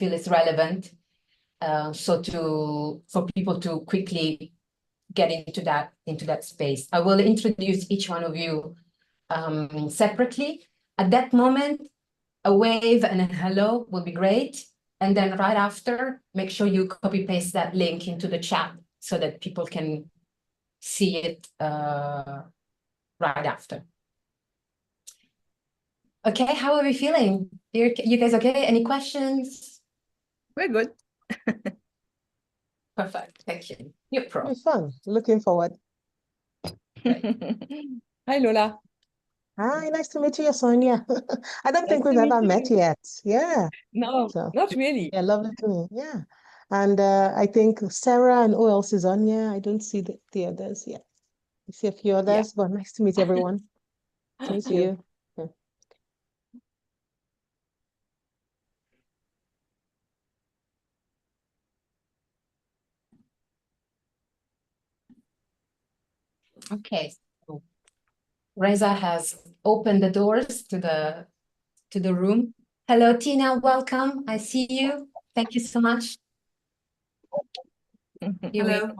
feel is relevant. So for people to quickly get into that space. I will introduce each one of you separately. At that moment, a wave and a hello will be great. And then right after, make sure you copy paste that link into the chat so that people can see it right after. Okay, how are we feeling? You guys okay? Any questions? We're good. Perfect, thank you. You're pro. It's fun. Looking forward. Hi, Lola. Hi, nice to meet you, Sonia. I don't think Nice we've to meet ever met you. yet. Yeah. No, So, not really. yeah, lovely to meet. Yeah. And I think Sarah and who else is on here? I don't see the others yet. I see a few others, but nice to meet everyone. Thank you. Yeah. Okay, so Reza has opened the doors to the room. Hello, Tina, welcome. I see you. Thank you so much. Hello.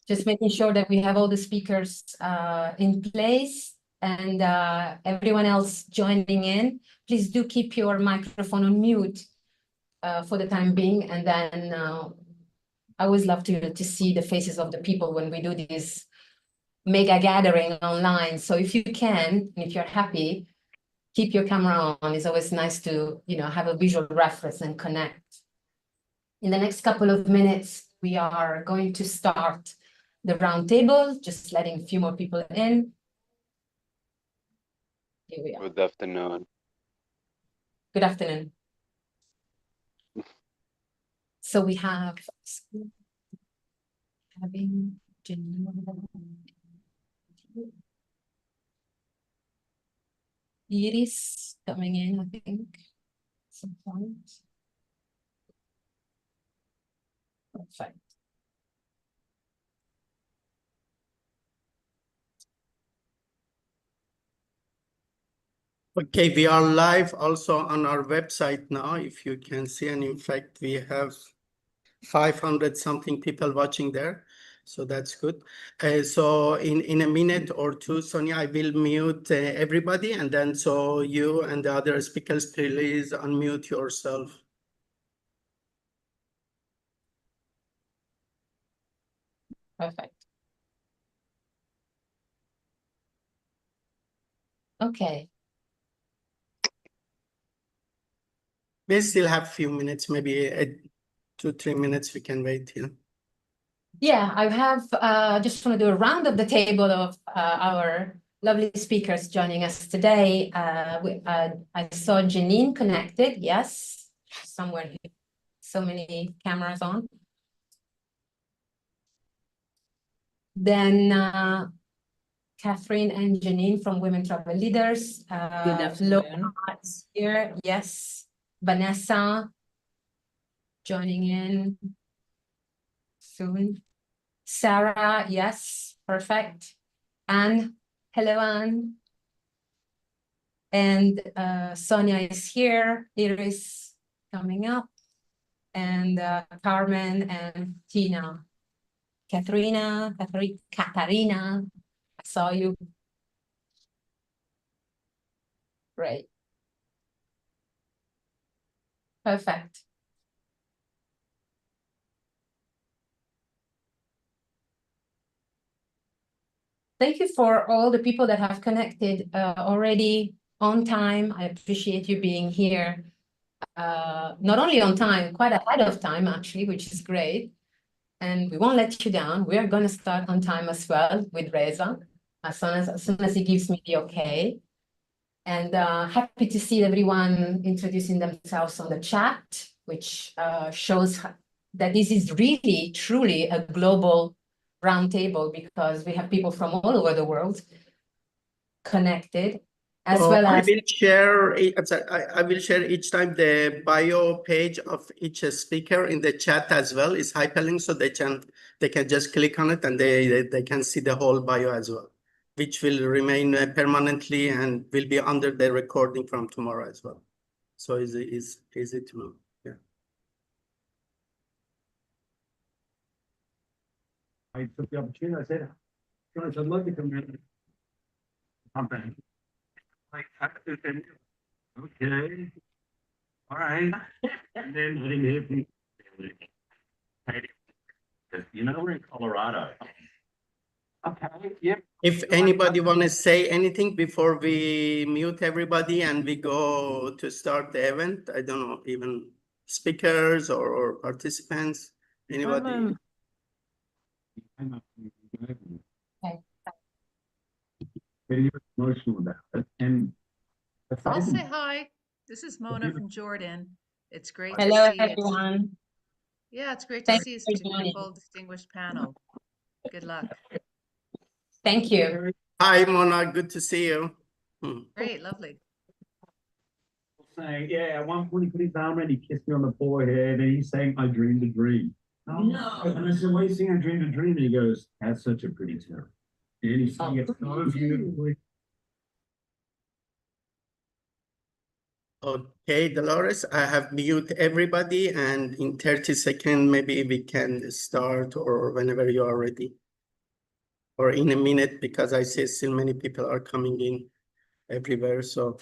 Just making sure that we have all the speakers in place and everyone else joining in. Please do keep your microphone on mute for the time being. And then I always love to see the faces of the people when we do this mega gathering online. So if you can, and if you're happy, keep your camera on. It's always nice to, have a visual reference and connect. In the next couple of minutes, we are going to start the round table, just letting a few more people in. Here we are. Good afternoon. Good afternoon. So we have Iris coming in, I think, at some point. Perfect. Okay, we are live also on our website now, if you can see, and in fact, we have 500 something people watching there, so that's good. So in a minute or two, Sonia, I will mute everybody, and then so you and the other speakers, please unmute yourself. Perfect. Okay. We still have a few minutes, maybe 2-3 minutes we can wait here. Yeah, I have just want to do a round of the table of our lovely speakers joining us today. I saw Janine connected, yes, somewhere here. So many cameras on. Then Catherine and Janine from Women Travel Leaders. Good afternoon. Here, yes. Vanessa joining in soon. Sarah, yes, perfect. Anne, hello, Anne. And Sonia is here. Iris coming up. And Carmen and Tina. Katarina, I saw you. Great. Perfect. Thank you for all the people that have connected already on time. I appreciate you being here. Not only on time, quite ahead of time, actually, which is great. And we won't let you down. We are going to start on time as well with Reza, as soon as he gives me the okay. And happy to see everyone introducing themselves on the chat, which shows that this is really, truly a global roundtable because we have people from all over the world connected, as well as I will share each time the bio page of each speaker in the chat as well. It's hyperlinked, so they can just click on it and they can see the whole bio as well, which will remain permanently and will be under the recording from tomorrow as well. So easy to know. Yeah. I took the opportunity. I said, guys, I'd like to come in. Something. Like, okay. All right. And then I didn't hear from you know, we're in Colorado. Okay, yep. If anybody want to say anything before we mute everybody and we go to start the event, I don't know, even speakers or participants, anybody? Okay. Very emotional about it. And I'll say hi. This is Mona from Jordan. It's great to Hello, see it. everyone. Yeah, it's great to Thanks see for such a joining. beautiful, distinguished panel. Good luck. Thank you. Hi, Mona, good to see you. Great, lovely. saying, yeah, at one point he put his arm around, he kissed me on the forehead, and he's saying, I dreamed a dream. Oh, no. And I said, why are you saying I dreamed a dream? And he goes, that's such a pretty term. And he's saying it so beautifully. Okay, Dolores, I have mute everybody and in 30 seconds, maybe we can start or whenever you are ready. Or in a minute, because I see still many people are coming in everywhere, so.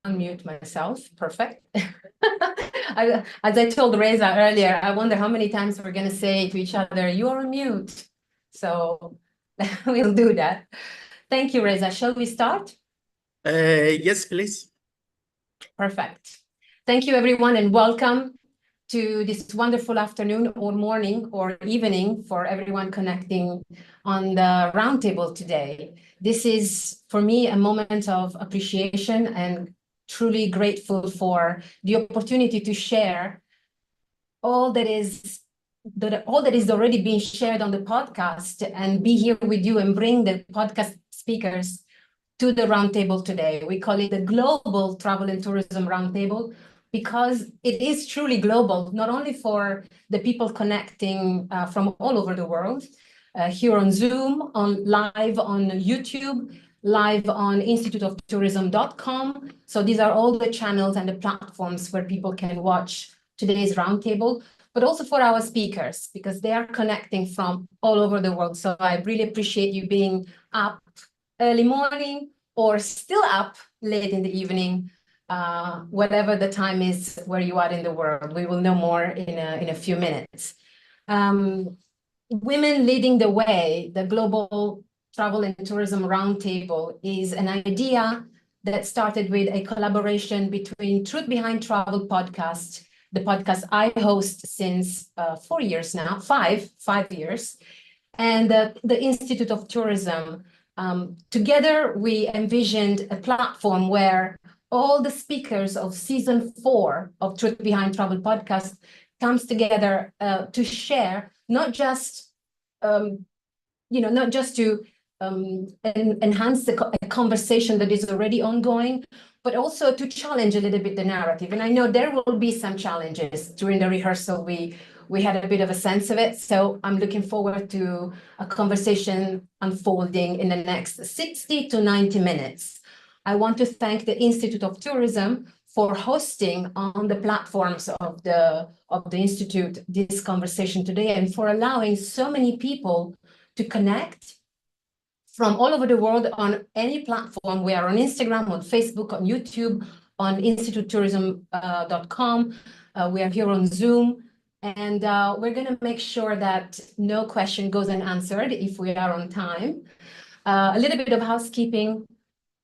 Unmute myself. Perfect. As I told Reza earlier, I wonder how many times we're going to say to each other, you are on mute. So we'll do that. Thank you, Reza. Shall we start? Yes, please. Perfect. Thank you, everyone, and welcome to this wonderful afternoon or morning or evening for everyone connecting on the roundtable today. This is, for me, a moment of appreciation and truly grateful for the opportunity to share all that is already being shared on the podcast and be here with you and bring the podcast speakers to the roundtable today. We call it the Global Travel and Tourism Roundtable because it is truly global, not only for the people connecting from all over the world, here on Zoom, live on YouTube, live on instituteoftourism.com. So these are all the channels and the platforms where people can watch today's roundtable, but also for our speakers, because they are connecting from all over the world. So I really appreciate you being up early morning or still up late in the evening, whatever the time is where you are in the world. We will know more in a few minutes. Women Leading the Way, the Global Travel and Tourism Roundtable, is an idea that started with a collaboration between Truth Behind Travel podcast, the podcast I host since 4 years now, five years, and the Institute of Tourism. Together, we envisioned a platform where all the speakers of season 4 of Truth Behind Travel podcast comes together to share, not just to enhance the conversation that is already ongoing, but also to challenge a little bit the narrative. And I know there will be some challenges. During the rehearsal, we had a bit of a sense of it. So I'm looking forward to a conversation unfolding in the next 60 to 90 minutes. I want to thank the Institute of Tourism for hosting on the platforms of the Institute this conversation today and for allowing so many people to connect from all over the world on any platform. We are on Instagram, on Facebook, on YouTube, on institutetourism.com. We are here on Zoom. And we're going to make sure that no question goes unanswered if we are on time. A little bit of housekeeping.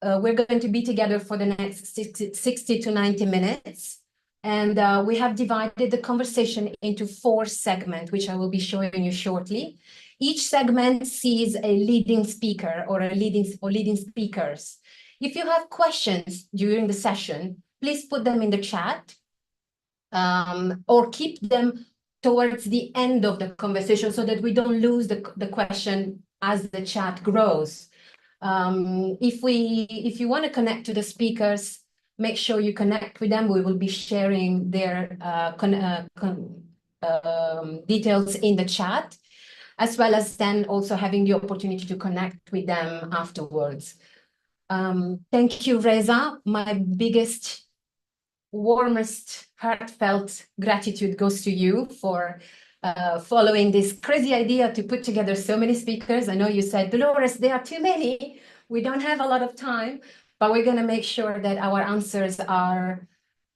We're going to be together for the next 60 to 90 minutes. And we have divided the conversation into 4 segments, which I will be showing you shortly. Each segment sees a leading speaker or leading speakers. If you have questions during the session, please put them in the chat or keep them towards the end of the conversation so that we don't lose the question as the chat grows. If you want to connect to the speakers, make sure you connect with them. We will be sharing their details in the chat. as well as then also having the opportunity to connect with them afterwards. Thank you, Reza. My biggest, warmest, heartfelt gratitude goes to you for following this crazy idea to put together so many speakers. I know you said, Dolores, there are too many. We don't have a lot of time, but we're going to make sure that our answers are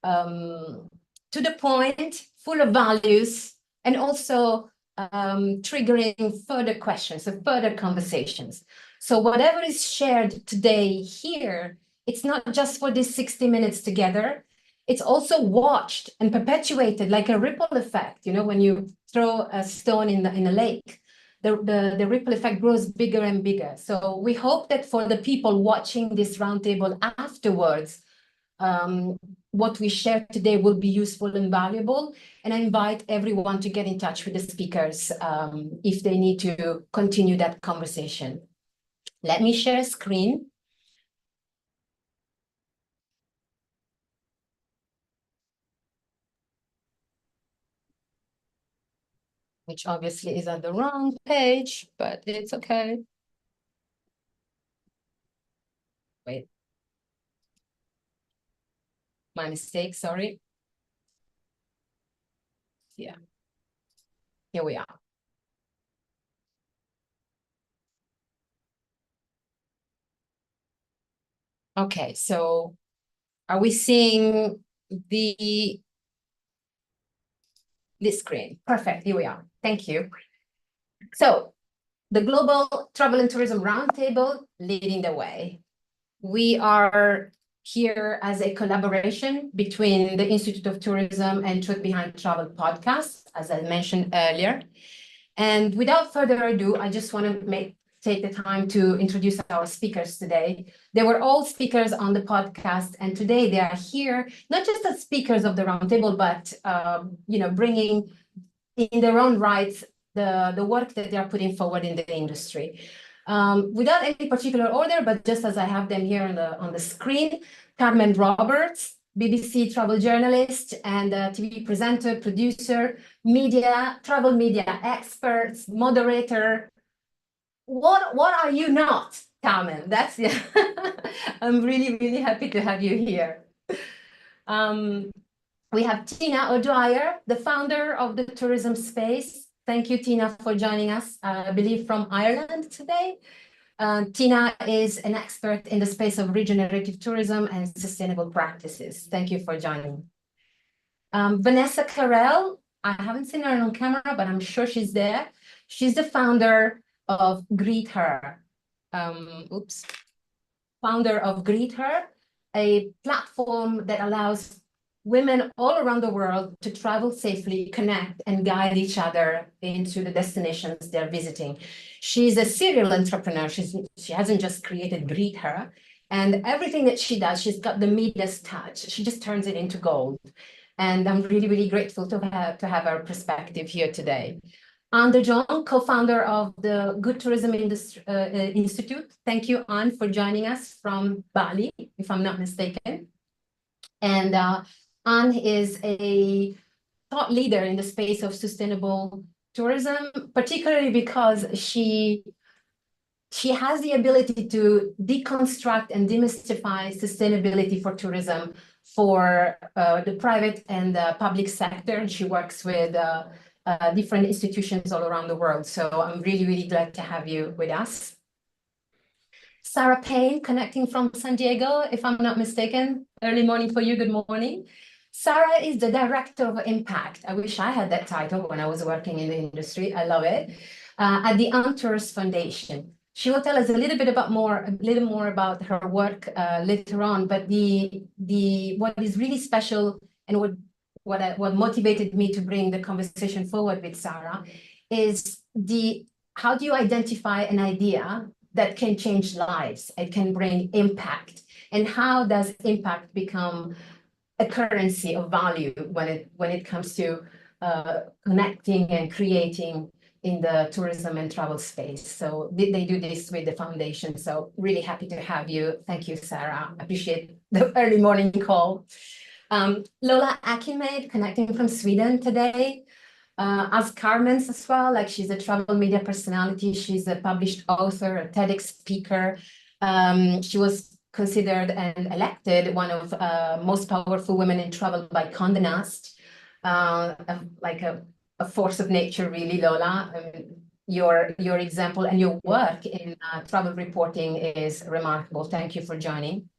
to the point, full of values, and also triggering further questions and further conversations. So whatever is shared today here, it's not just for these 60 minutes together. It's also watched and perpetuated like a ripple effect. You know, when you throw a stone in a lake, the ripple effect grows bigger and bigger. So we hope that for the people watching this roundtable afterwards, what we share today will be useful and valuable. And I invite everyone to get in touch with the speakers if they need to continue that conversation. Let me share a screen. Which obviously is on the wrong page, but it's okay. Wait. My mistake, sorry. Yeah. Here we are. Okay, so are we seeing this screen? Perfect, here we are. Thank you. So the Global Travel and Tourism Roundtable leading the way. We are here as a collaboration between the Institute of Tourism and Truth Behind Travel podcast, as I mentioned earlier. And without further ado, I just want to take the time to introduce our speakers today. They were all speakers on the podcast, and today they are here, not just as speakers of the roundtable, but bringing in their own rights the work that they are putting forward in the industry. Without any particular order, but just as I have them here on the screen, Carmen Roberts, BBC travel journalist and TV presenter, producer, travel media experts, moderator. What are you not, Carmen? That's yeah. I'm really, really happy to have you here. We have Tina O'Dwyer, the founder of the Tourism Space. Thank you, Tina, for joining us, I believe from Ireland today. Tina is an expert in the space of regenerative tourism and sustainable practices. Thank you for joining. Vanessa Carrell, I haven't seen her on camera, but I'm sure she's there. She's the founder of Greet Her. Founder of Greet Her, a platform that allows women all around the world to travel safely, connect, and guide each other into the destinations they're visiting. She's a serial entrepreneur. She hasn't just created Greet Her, and everything that she does, she's got the Midas touch. She just turns it into gold. And I'm really, really grateful to have her perspective here today. Anne de Jong, co-founder of the Good Tourism Institute. Thank you, Anne, for joining us from Bali, if I'm not mistaken. And Anne is a thought leader in the space of sustainable tourism, particularly because she has the ability to deconstruct and demystify sustainability for tourism for the private and the public sector. And she works with different institutions all around the world. So I'm really, really glad to have you with us. Sarah Payne, connecting from San Diego, if I'm not mistaken. Early morning for you, good morning. Sarah is the Director of Impact. I wish I had that title when I was working in the industry. I love it. At the Antours Foundation. She will tell us a little more about her work later on. But what is really special and what motivated me to bring the conversation forward with Sarah is how do you identify an idea that can change lives? It can bring impact, and how does impact become a currency of value when it comes to connecting and creating in the tourism and travel space. So they do this with the foundation. So really happy to have you. Thank you, Sarah. Appreciate the early morning call. Lola Akinmaid, connecting from Sweden today. as Carmen's as well. Like she's a travel media personality. She's a published author, a TEDx speaker. She was considered and elected one of most powerful women in travel by Condé Nast, like a force of nature, really, Lola. Your example and your work in travel reporting is remarkable. Thank you for joining.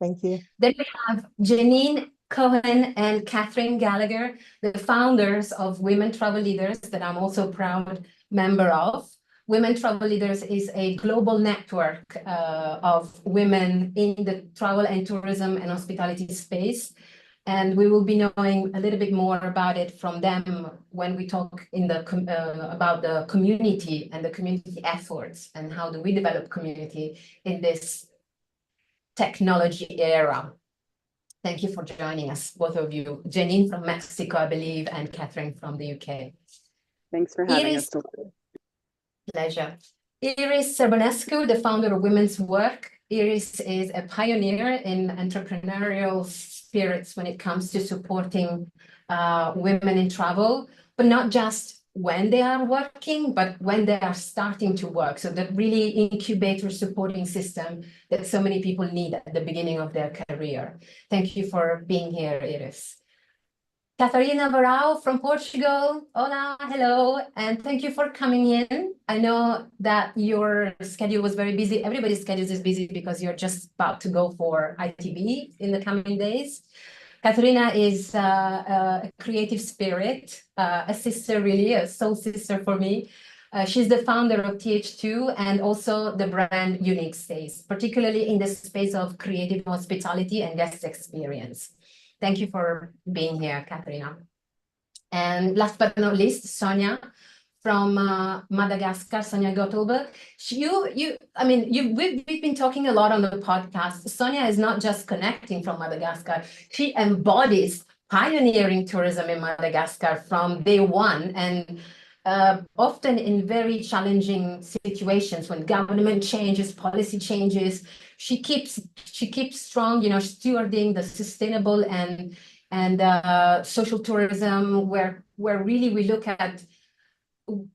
Thank you. Then we have Janine Cohen and Catherine Gallagher, the founders of Women Travel Leaders, that I'm also a proud member of. Women Travel Leaders is a global network of women in the travel and tourism and hospitality space. And we will be knowing a little bit more about it from them when we talk in the about the community and the community efforts and how do we develop community in this technology era. Thank you for joining us, both of you. Janine from Mexico, I believe, and Catherine from the UK. Thanks for having us. Pleasure. Iris Serbonescu, the founder of Women's Work. Iris is a pioneer in entrepreneurial spirits when it comes to supporting women in travel, but not just when they are working, but when they are starting to work. So that really incubator supporting system that so many people need at the beginning of their career. Thank you for being here, Iris. Catarina Varao from Portugal. Hola, hello, and thank you for coming in. I know that your schedule was very busy. Everybody's schedule is busy because you're just about to go for ITB in the coming days. Catarina is a creative spirit, a sister really, a soul sister for me. She's the founder of TH2 and also the brand Unique Stays, particularly in the space of creative hospitality and guest experience. Thank you for being here, Catarina. And last but not least, Sonia from Madagascar, Sonia Gottelberg. We've been talking a lot on the podcast. Sonia is not just connecting from Madagascar. She embodies pioneering tourism in Madagascar from day one, and often in very challenging situations when government changes, policy changes. She keeps strong, stewarding the sustainable and social tourism, where really we look at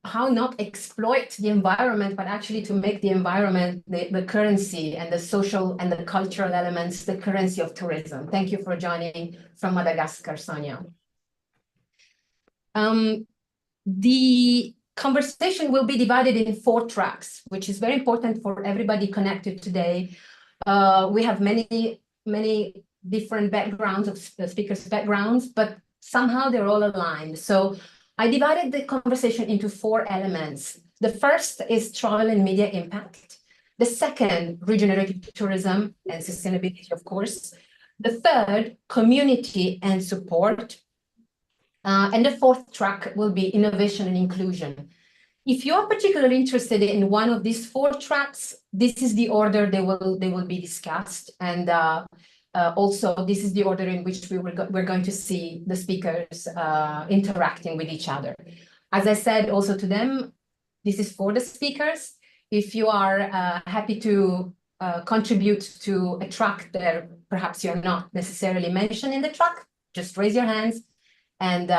how not exploit the environment, but actually to make the environment the currency and the social and the cultural elements, the currency of tourism. Thank you for joining from Madagascar, Sonia. The conversation will be divided in 4 tracks, which is very important for everybody connected today. We have many different backgrounds of speakers' backgrounds, but somehow they're all aligned. So I divided the conversation into 4 elements. The first is travel and media impact. The second, regenerative tourism and sustainability, of course. The third, community and support. And the 4th track will be innovation and inclusion. If you're particularly interested in one of these 4 tracks, this is the order they will be discussed. And also, this is the order in which we're going to see the speakers interacting with each other. As I said also to them, this is for the speakers. If you are happy to contribute to a track that perhaps you're not necessarily mentioned in the track, just raise your hands, and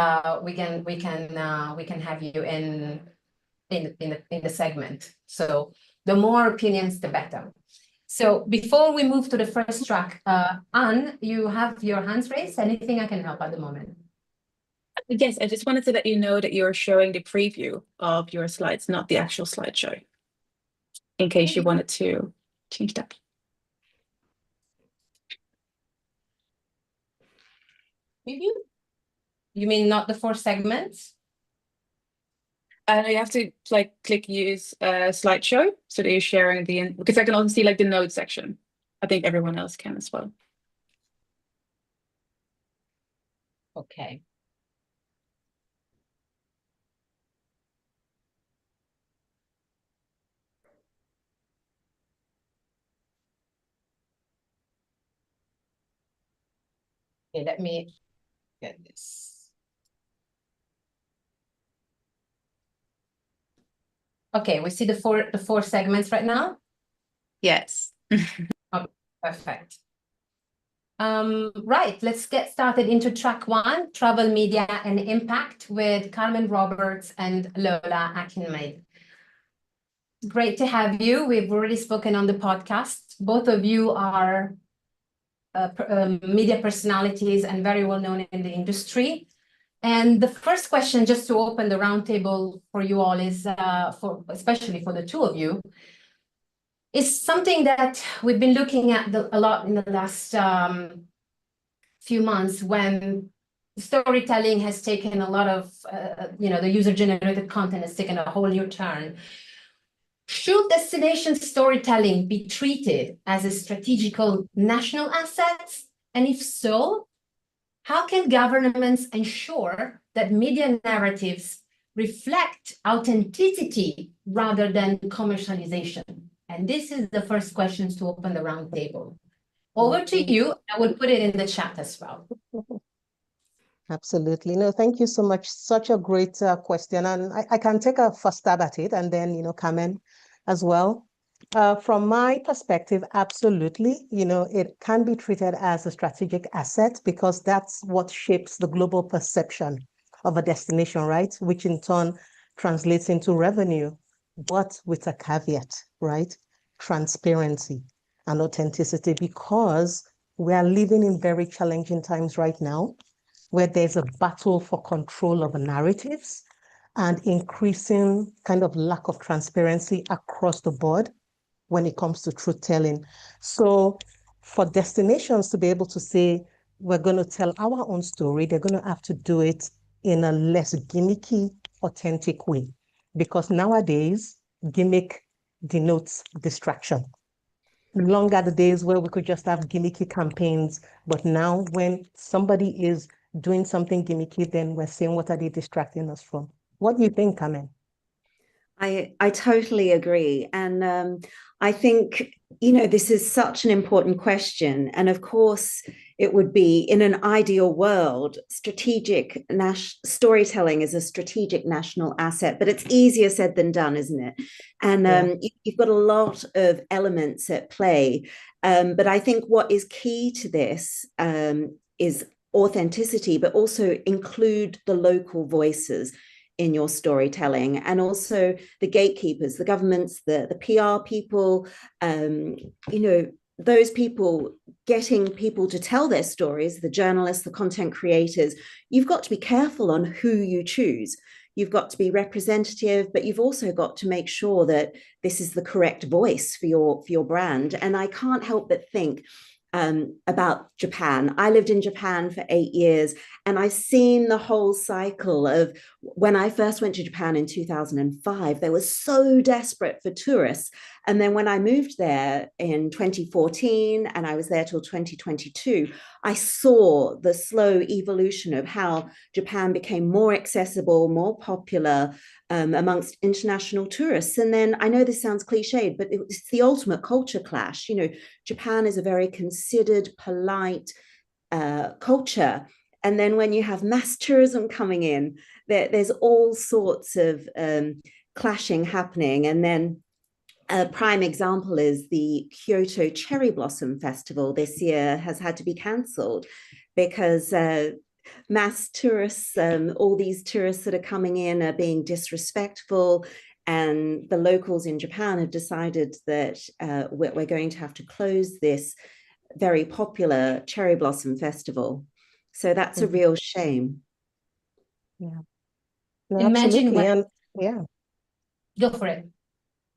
we can have you in the segment. So the more opinions, the better. So before we move to the first track, Anne, you have your hands raised. Anything I can help at the moment? Yes, I just wanted to let you know that you're showing the preview of your slides, not the actual slideshow, in case you wanted to change that. Preview? You mean not the 4 segments? You have to click use slideshow so that you're sharing because I can also see the notes section. I think everyone else can as well. Okay. Okay, let me get this. Okay, we see the four segments right now. Yes. Oh, perfect. Right, let's get started into track 1, travel media and impact, with Carmen Roberts and Lola Akinmaid. Great to have you. We've already spoken on the podcast. Both of you are media personalities and very well known in the industry. And the first question, just to open the roundtable for you all, is especially for the two of you, is something that we've been looking at a lot in the last few months, when storytelling has taken a lot of, the user-generated content has taken a whole new turn. Should destination storytelling be treated as a strategical national asset? And if so, how can governments ensure that media narratives reflect authenticity rather than commercialization? And this is the first questions to open the roundtable. Over to you. I will put it in the chat as well. Absolutely. No, thank you so much. Such a great question. And I can take a first stab at it, and then, Carmen as well. From my perspective, absolutely, it can be treated as a strategic asset, because that's what shapes the global perception of a destination, right? Which in turn translates into revenue, but with a caveat, right? Transparency and authenticity, because we are living in very challenging times right now, where there's a battle for control of narratives and increasing kind of lack of transparency across the board when it comes to truth telling. So for destinations to be able to say, we're going to tell our own story, they're going to have to do it in a less gimmicky, authentic way. Because nowadays, gimmick denotes distraction. Long are the days where we could just have gimmicky campaigns, but now when somebody is doing something gimmicky, then we're saying, what are they distracting us from? What do you think, Carmen? I totally agree. And I think, this is such an important question. And of course, it would be, in an ideal world, strategic storytelling is a strategic national asset, but it's easier said than done, isn't it? And you've got a lot of elements at play. But I think what is key to this is authenticity, but also include the local voices in your storytelling, and also the gatekeepers, the governments, the PR people, those people getting people to tell their stories, the journalists, the content creators. You've got to be careful on who you choose. You've got to be representative, but you've also got to make sure that this is the correct voice for your brand. And I can't help but think about Japan. I lived in Japan for 8 years, and I've seen the whole cycle of when I first went to Japan in 2005, they were so desperate for tourists. And then when I moved there in 2014, and I was there till 2022, I saw the slow evolution of how Japan became more accessible, more popular amongst international tourists. And then, I know this sounds cliched, but it's the ultimate culture clash. Japan is a very considered, polite culture. And then when you have mass tourism coming in, there's all sorts of clashing happening. And then a prime example is the Kyoto Cherry Blossom Festival this year has had to be cancelled because mass tourists, all these tourists that are coming in are being disrespectful. And the locals in Japan have decided that we're going to have to close this very popular cherry blossom festival. So that's a real shame. Yeah. No, Imagine absolutely. Yeah. Go for it.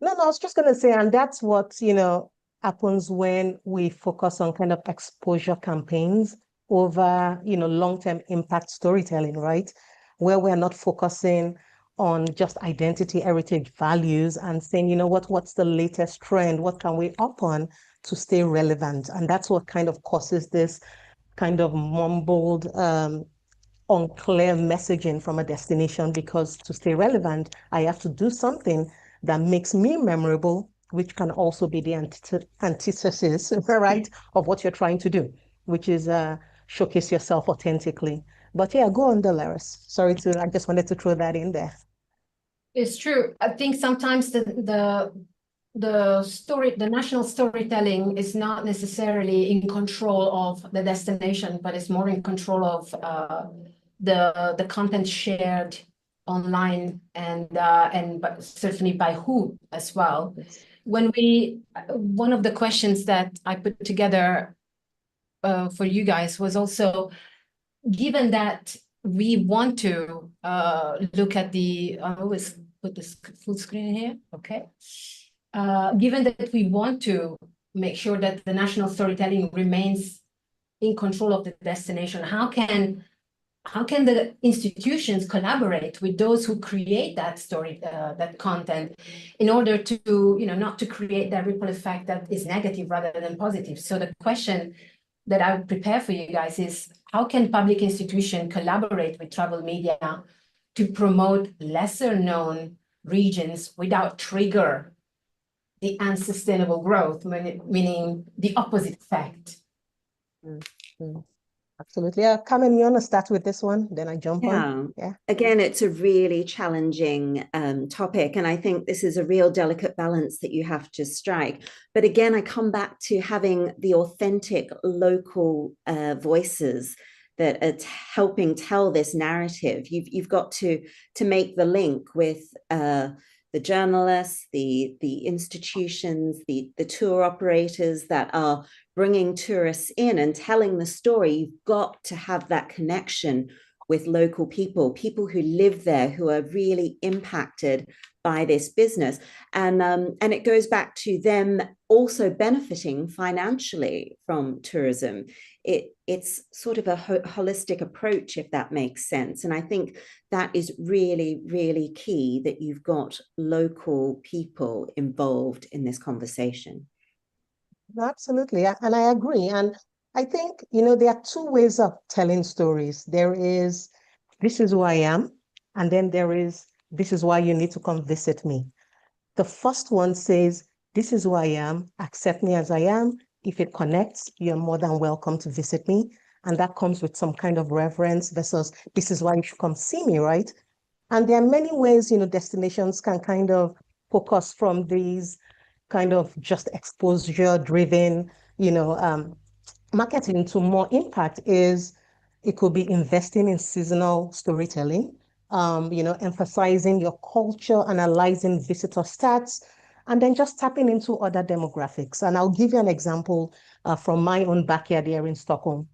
No, I was just going to say, and that's what, happens when we focus on kind of exposure campaigns over, long-term impact storytelling, right? Where we're not focusing on just identity, heritage, values, and saying, what's the latest trend? What can we up on to stay relevant? And that's what kind of causes this kind of mumbled, unclear messaging from a destination, because to stay relevant, I have to do something that makes me memorable, which can also be the antithesis, right, of what you're trying to do, which is showcase yourself authentically. But yeah, go on, Dolores. Sorry I just wanted to throw that in there. It's true. I think sometimes the the national storytelling is not necessarily in control of the destination, but it's more in control of the content shared online and but certainly by who as well. When one of the questions that I put together for you guys was also, given that we want to look at I always put this full screen here, okay? Given that we want to make sure that the national storytelling remains in control of the destination, how can the institutions collaborate with those who create that story, that content, in order to, not to create that ripple effect that is negative rather than positive? So the question that I would prepare for you guys is, how can public institutions collaborate with travel media to promote lesser known regions without trigger the unsustainable growth, meaning the opposite effect? Absolutely. Carmen, you want to start with this one? Then I jump on. Yeah. Again, it's a really challenging topic. And I think this is a real delicate balance that you have to strike. But again, I come back to having the authentic local voices that are helping tell this narrative. You've got to make the link with the journalists, the institutions, the tour operators that are bringing tourists in and telling the story. You've got to have that connection with local people who live there, who are really impacted by this business. And it goes back to them also benefiting financially from tourism. It's sort of a holistic approach, if that makes sense. And I think that is really, really key, that you've got local people involved in this conversation. Absolutely. And I agree. And I think, there are two ways of telling stories. There is, this is who I am. And then there is, this is why you need to come visit me. The first one says, this is who I am, accept me as I am. If it connects, you're more than welcome to visit me. And that comes with some kind of reverence versus, this is why you should come see me, right? And there are many ways, destinations can kind of focus from these kind of just exposure-driven, marketing to more impact. It could be investing in seasonal storytelling, emphasizing your culture, analyzing visitor stats, and then just tapping into other demographics. And I'll give you an example from my own backyard here in Stockholm.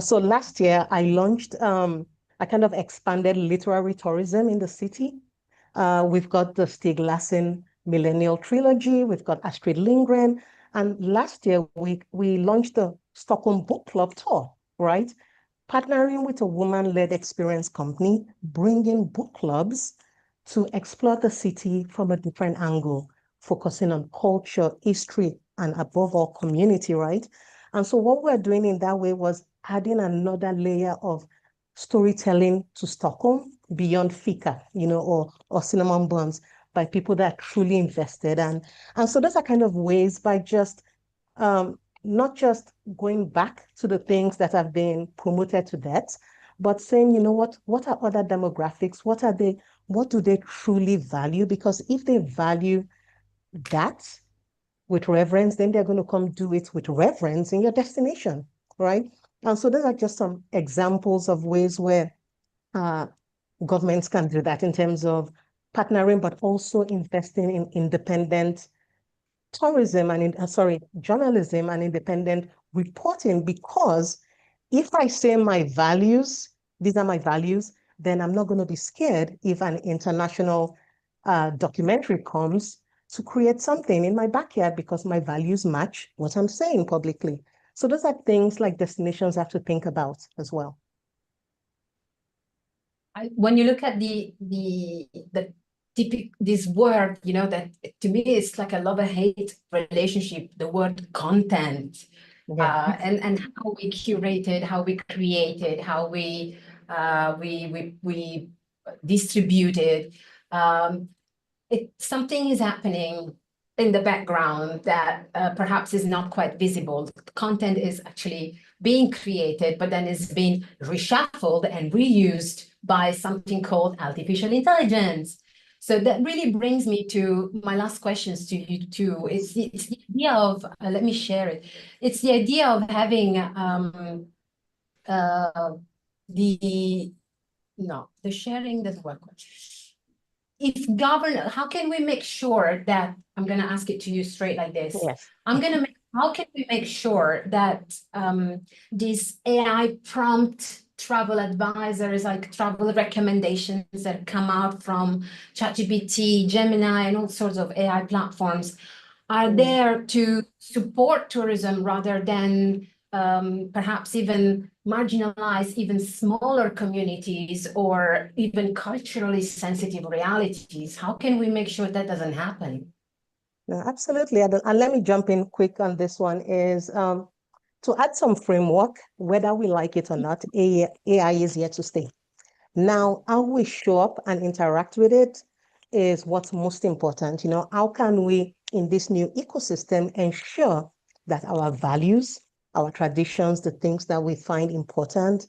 So last year, I launched, I kind of expanded literary tourism in the city. We've got the Stieg Larsson Millennial Trilogy, we've got Astrid Lindgren, and last year we launched the Stockholm Book Club Tour, right? Partnering with a woman-led experience company, bringing book clubs to explore the city from a different angle, focusing on culture, history, and above all, community, right? And so what we're doing in that way was adding another layer of storytelling to Stockholm beyond fika, or cinnamon buns, by people that are truly invested. And so those are kind of ways, by just not just going back to the things that have been promoted to death, but saying, what are other demographics? What do they truly value? Because if they value that with reverence, then they're going to come do it with reverence in your destination, right? And so those are just some examples of ways where governments can do that in terms of partnering, but also investing in independent tourism and journalism and independent reporting. Because if I say my values, these are my values, then I'm not going to be scared if an international documentary comes to create something in my backyard, because my values match what I'm saying publicly. So those are things like destinations have to think about as well. When you look at this word, that to me is like a love-hate relationship, the word content, and how we curated, how we created, how we distributed. Something is happening in the background that perhaps is not quite visible. Content is actually being created, but then is being reshuffled and reused by something called artificial intelligence. So that really brings me to my last questions to you too. It's the idea of, let me share it. It's the idea of having the sharing doesn't work. If government, how can we make sure that, I'm going to ask it to you straight like this. Yes. How can we make sure that these AI prompt travel advisors, like travel recommendations that come out from ChatGPT, Gemini, and all sorts of AI platforms are there to support tourism rather than perhaps even marginalize even smaller communities or even culturally sensitive realities? How can we make sure that doesn't happen? No, absolutely. And let me jump in quick on this one is to add some framework, whether we like it or not, AI is here to stay. Now, how we show up and interact with it is what's most important. You know, how can we, in this new ecosystem, ensure that our values, our traditions, the things that we find important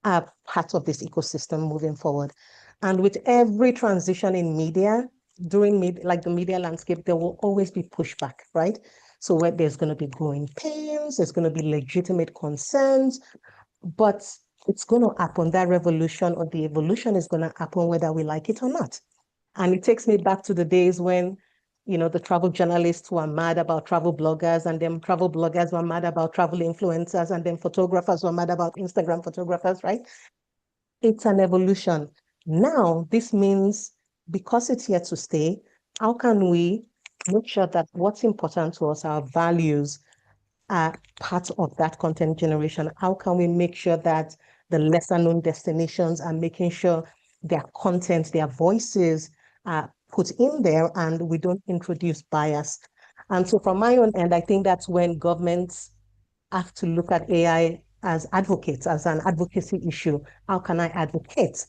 are part of this ecosystem moving forward. And with every transition in media, like the media landscape, there will always be pushback, right? So where there's going to be growing pains, there's going to be legitimate concerns, but it's going to happen. That revolution or the evolution is going to happen whether we like it or not. And it takes me back to the days when, you know, the travel journalists were mad about travel bloggers, and then travel bloggers were mad about travel influencers, and then photographers were mad about Instagram photographers, right? It's an evolution. Now, this means because it's here to stay, how can we make sure that what's important to us, our values, are part of that content generation? How can we make sure that the lesser known destinations are making sure their content, their voices are put in there and we don't introduce bias? And so from my own end, I think that's when governments have to look at AI as advocates, as an advocacy issue. How can I advocate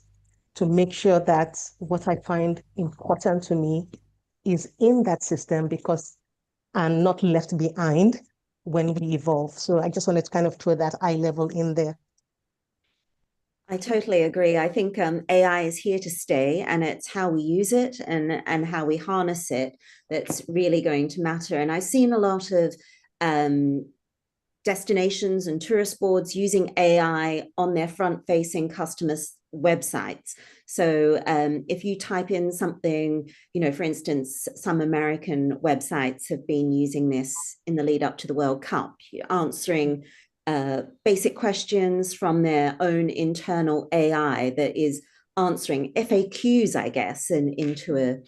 to make sure that what I find important to me is in that system, because I'm not left behind when we evolve? So I just wanted to kind of throw that eye level in there. I totally agree. I think AI is here to stay, and it's how we use it and how we harness it that's really going to matter. And I've seen a lot of destinations and tourist boards using AI on their front-facing customers' websites. So if you type in something, you know, for instance, some American websites have been using this in the lead up to the World Cup, answering basic questions from their own internal AI that is answering FAQs, I guess, and into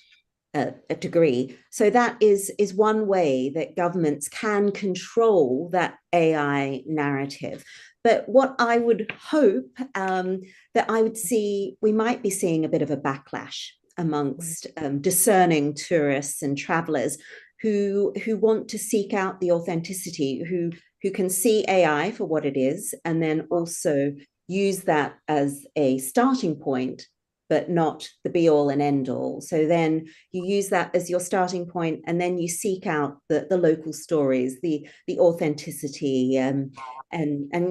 a degree. So that is one way that governments can control that AI narrative. But what I would hope that I would see, we might be seeing a bit of a backlash amongst discerning tourists and travelers who want to seek out the authenticity, who can see AI for what it is, and then also use that as a starting point, but not the be all and end all. So then you use that as your starting point, and then you seek out the local stories, the authenticity, and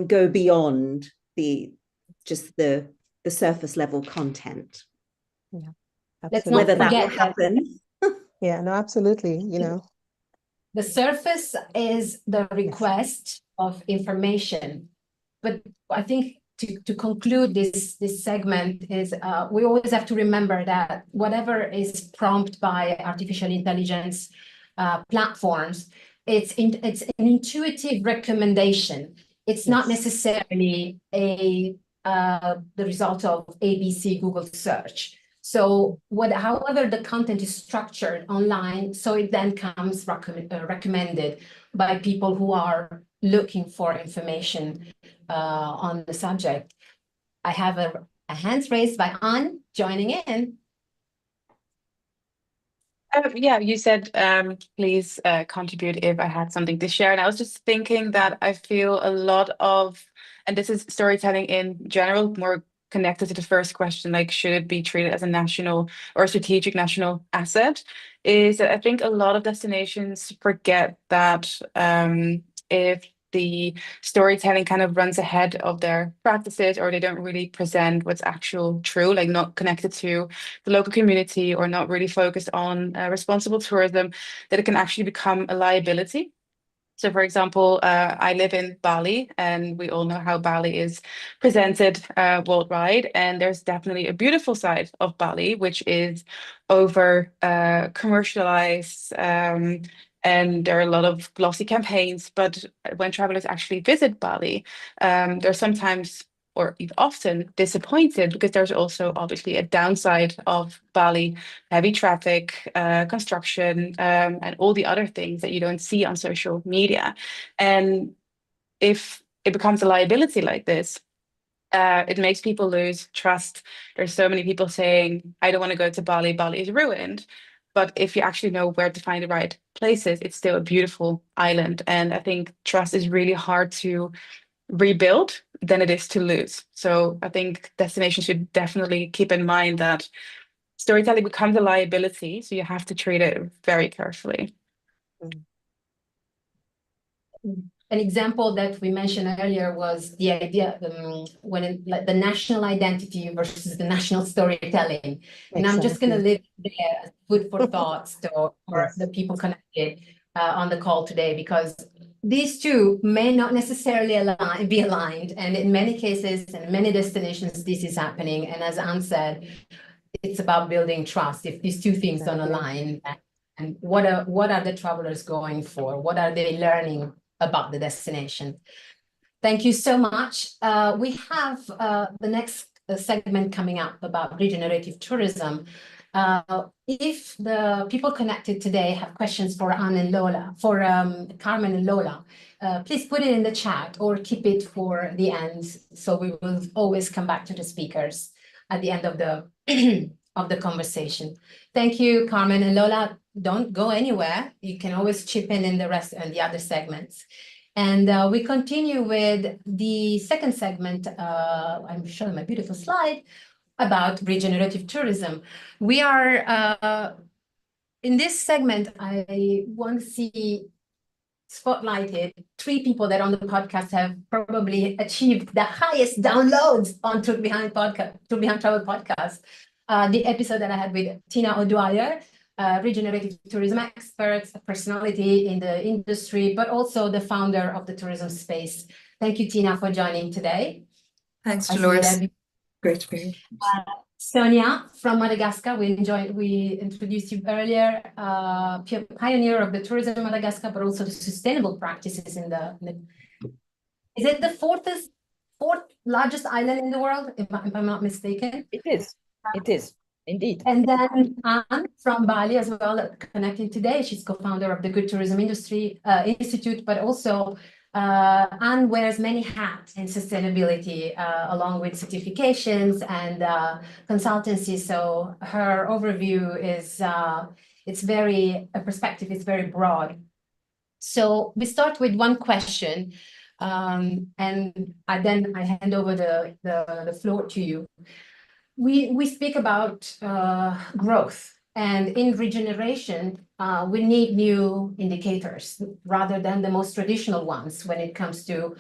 go beyond just the surface level content. Yeah, let's not whether that forget will happen. Yeah, no, absolutely. You know, the surface is the request of information, but I think to conclude this segment is we always have to remember that whatever is prompted by artificial intelligence platforms, it's an intuitive recommendation. It's not necessarily the result of ABC Google search. So however the content is structured online, so it then comes recommended by people who are looking for information on the subject. I have a hand raised by Anne joining in. Yeah, you said please contribute if I had something to share. And I was just thinking that I feel a lot of, and this is storytelling in general, more connected to the first question, like should it be treated as a national or strategic national asset, is that I think a lot of destinations forget that if the storytelling kind of runs ahead of their practices, or they don't really present what's actual true, like not connected to the local community or not really focused on responsible tourism, that it can actually become a liability. So, for example, I live in Bali, and we all know how Bali is presented worldwide. And there's definitely a beautiful side of Bali, which is over commercialized, and there are a lot of glossy campaigns. But when travelers actually visit Bali, they're sometimes or even often disappointed, because there's also obviously a downside of Bali: heavy traffic, construction, and all the other things that you don't see on social media. And if it becomes a liability like this, it makes people lose trust. There's so many people saying, I don't want to go to Bali, Bali is ruined. But if you actually know where to find the right places, it's still a beautiful island. And I think trust is really hard to rebuild than it is to lose. So I think destinations should definitely keep in mind that storytelling becomes a liability, so you have to treat it very carefully. An example that we mentioned earlier was the idea like the national identity versus the national storytelling. And I'm just going to leave it there as food for thought for the people connected on the call today, because these two may not necessarily be aligned. And in many cases and many destinations, this is happening. And as Anne said, it's about building trust. If these two things don't align, and what are the travelers going for? What are they learning about the destination? Thank you so much. We have the next segment coming up about regenerative tourism. If the people connected today have questions for Anne and Lola, for Carmen and Lola, please put it in the chat or keep it for the end. So we will always come back to the speakers at the end of the of the conversation. Thank you, Carmen and Lola. Don't go anywhere. You can always chip in the rest and the other segments. And we continue with the second segment. I'm showing my beautiful slide about regenerative tourism. We are, in this segment, I want to see spotlighted 3 people that on the podcast have probably achieved the highest downloads on Tour Behind Travel podcast. The episode that I had with Tina O'Dwyer, regenerative tourism expert, a personality in the industry, but also the founder of the tourism space. Thank you, Tina, for joining today. Thanks, Dolores. Great to be here. Sonia from Madagascar, we introduced you earlier, pioneer of the tourism in Madagascar, but also the sustainable practices in the is it the fourth largest island in the world, if I'm not mistaken? It is, indeed. And then Anne from Bali as well, connecting today. She's co-founder of the Good Tourism Industry Institute, but also Anne wears many hats in sustainability, along with certifications and consultancy. So her overview is, her perspective is very broad. So we start with one question, and then I hand over the floor to you. We speak about growth, and in regeneration, we need new indicators rather than the most traditional ones when it comes to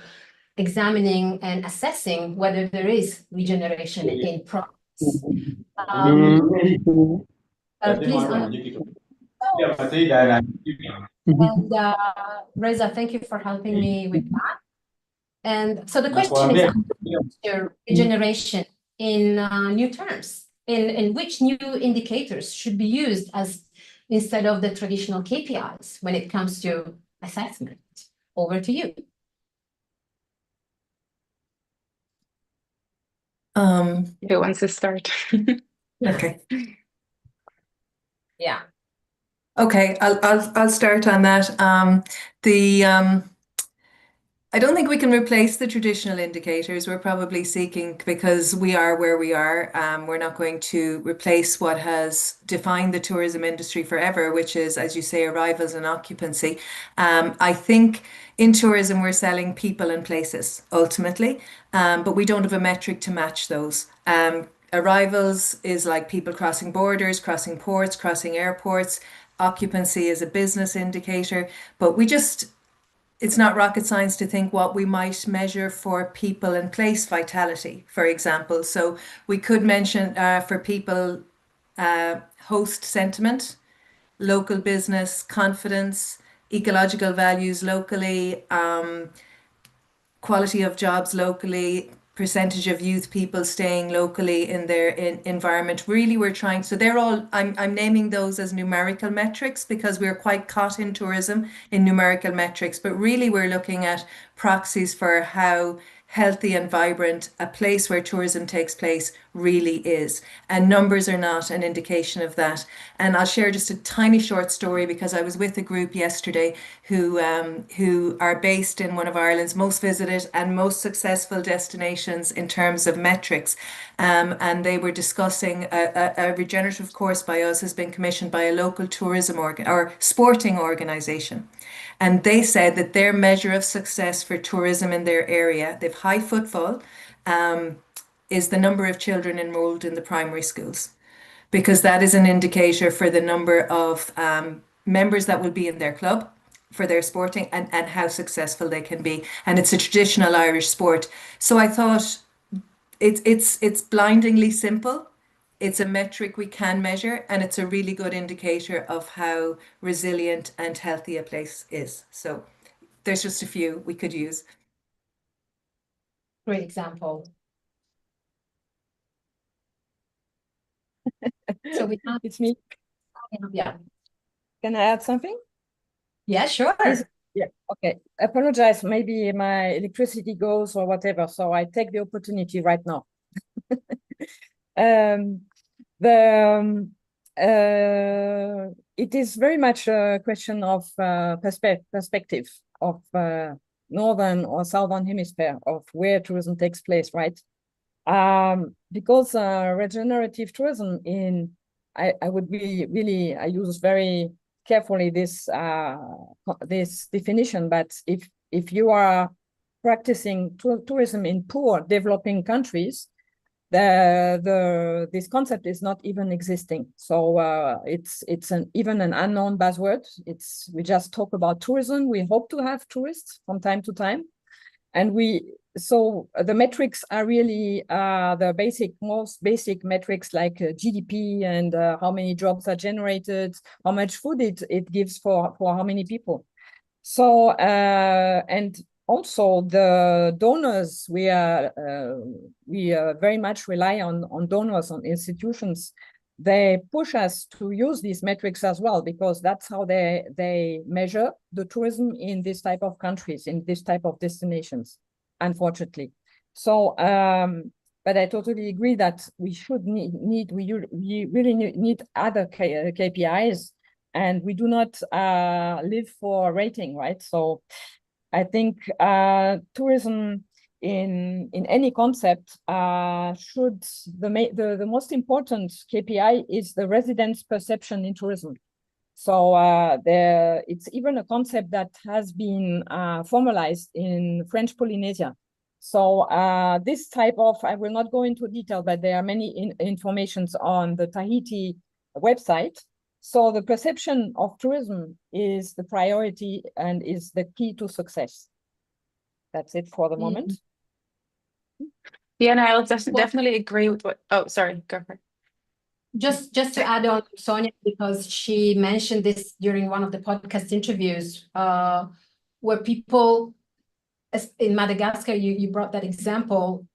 examining and assessing whether there is regeneration in progress. And Reza, thank you for helping me with that. And so the question is regeneration in new terms, in which new indicators should be used as instead of the traditional KPIs when it comes to assessment? Over to you. Who wants to start? Okay. Yeah. Okay, I'll start on that. I don't think we can replace the traditional indicators. We're probably seeking, because we are where we are, we're not going to replace what has defined the tourism industry forever, which is, as you say, arrivals and occupancy. I think in tourism, we're selling people and places ultimately, but we don't have a metric to match those. Arrivals is like people crossing borders, crossing ports, crossing airports. Occupancy is a business indicator, but it's not rocket science to think what we might measure for people and place vitality, for example. So we could mention for people host sentiment, local business confidence, ecological values locally, quality of jobs locally, percentage of youth people staying locally in their environment. Really, we're trying, so they're all, I'm naming those as numerical metrics because we're quite caught in tourism in numerical metrics, but really we're looking at proxies for how healthy and vibrant a place where tourism takes place really is. And numbers are not an indication of that. And I'll share just a tiny short story because I was with a group yesterday who are based in one of Ireland's most visited and most successful destinations in terms of metrics. And they were discussing a regenerative course by us has been commissioned by a local tourism or sporting organization. And they said that their measure of success for tourism in their area, they've high footfall, is the number of children enrolled in the primary schools, because that is an indicator for the number of members that will be in their club for their sporting and how successful they can be. And it's a traditional Irish sport. So I thought it's blindingly simple. It's a metric we can measure, and it's a really good indicator of how resilient and healthy a place is. So there's just a few we could use. Great example. So we have, It's me. yeah. Can I add something? Yeah, sure. Yeah, okay. Apologize, maybe my electricity goes or whatever, so I take the opportunity right now. It is very much a question of perspective of northern or southern hemisphere of where tourism takes place, right? Because regenerative tourism I would be really, I use very carefully this this definition, but if you are practicing tourism in poor developing countries, this concept is not even existing. So it's even an unknown buzzword. We just talk about tourism. We hope to have tourists from time to time, and so the metrics are really the most basic metrics like GDP and how many jobs are generated, how much food it gives for how many people. So and also the donors, we very much rely on donors, on institutions. They push us to use these metrics as well, because that's how they measure the tourism in this type of countries, in this type of destinations, unfortunately. So but I totally agree that we should we really need other KPIs, and we do not live for rating, right? So I think tourism in any concept should, the most important KPI is the residents' perception in tourism. So it's even a concept that has been formalized in French Polynesia. So this type of, I will not go into detail, but there are many informations on the Tahiti website. So the perception of tourism is the priority and is the key to success. That's it for the moment. Yeah, and I'll definitely agree with what, oh, sorry, go for it. Just to add on, Sonia, because she mentioned this during one of the podcast interviews, where people, in Madagascar, you brought that example,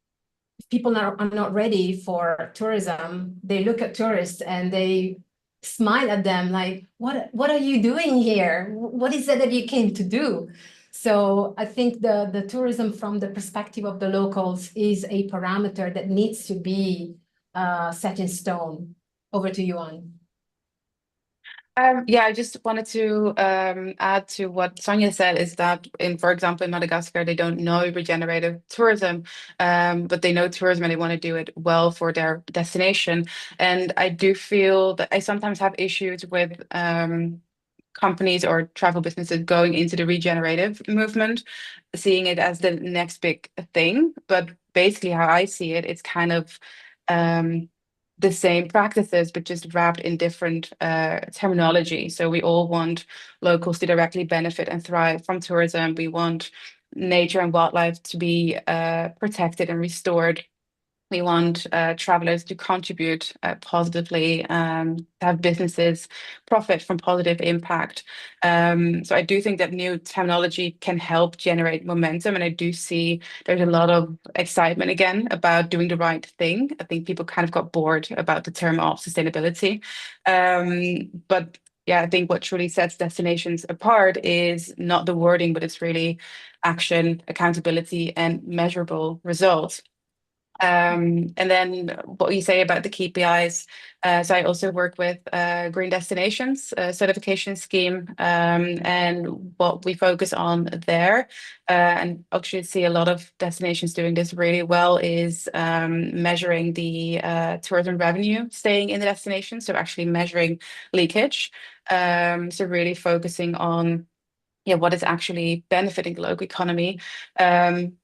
people are not ready for tourism. They look at tourists and they smile at them like, what are you doing here? What is it that you came to do? So I think the tourism from the perspective of the locals is a parameter that needs to be set in stone. Over to you, Anne. Yeah, I just wanted to add to what Sonia said, is that for example, in Madagascar, they don't know regenerative tourism, but they know tourism and they want to do it well for their destination. And I do feel that I sometimes have issues with companies or travel businesses going into the regenerative movement, seeing it as the next big thing. But basically how I see it, it's kind of the same practices, but just wrapped in different terminology. So we all want locals to directly benefit and thrive from tourism. We want nature and wildlife to be protected and restored. We want travelers to contribute positively, to have businesses profit from positive impact. So I do think that new terminology can help generate momentum. And I do see there's a lot of excitement again about doing the right thing. I think people kind of got bored about the term of sustainability. But yeah, I think what truly sets destinations apart is not the wording, but it's really action, accountability, and measurable results. And then what you say about the KPIs. So I also work with Green Destinations certification scheme, and what we focus on there, and actually see a lot of destinations doing this really well, is measuring the tourism revenue staying in the destination. So actually measuring leakage. So really focusing on what is actually benefiting the local economy.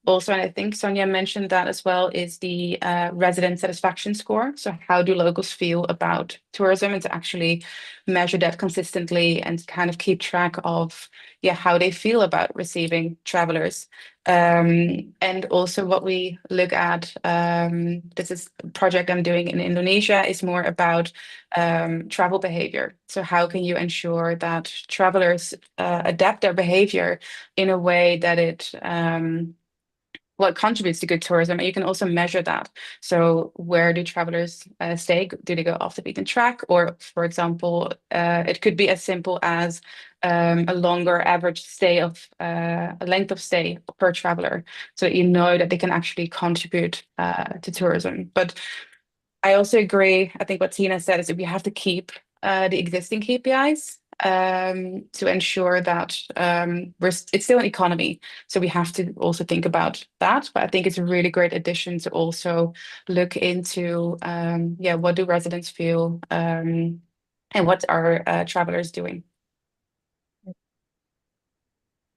Also, and I think Sonia mentioned that as well, is the resident satisfaction score. So how do locals feel about tourism, and to actually measure that consistently and kind of keep track of how they feel about receiving travelers. And also what we look at, this is a project I'm doing in Indonesia, is more about travel behavior. So how can you ensure that travelers adapt their behavior in a way that it contributes to good tourism, and you can also measure that. So where do travelers stay? Do they go off the beaten track? Or, for example, it could be as simple as a longer average stay of a length of stay per traveler, so that you know that they can actually contribute to tourism. But I also agree, I think what Tina said is that we have to keep the existing KPIs to ensure that it's still an economy. So we have to also think about that. But I think it's a really great addition to also look into, what do residents feel, and what are travelers doing?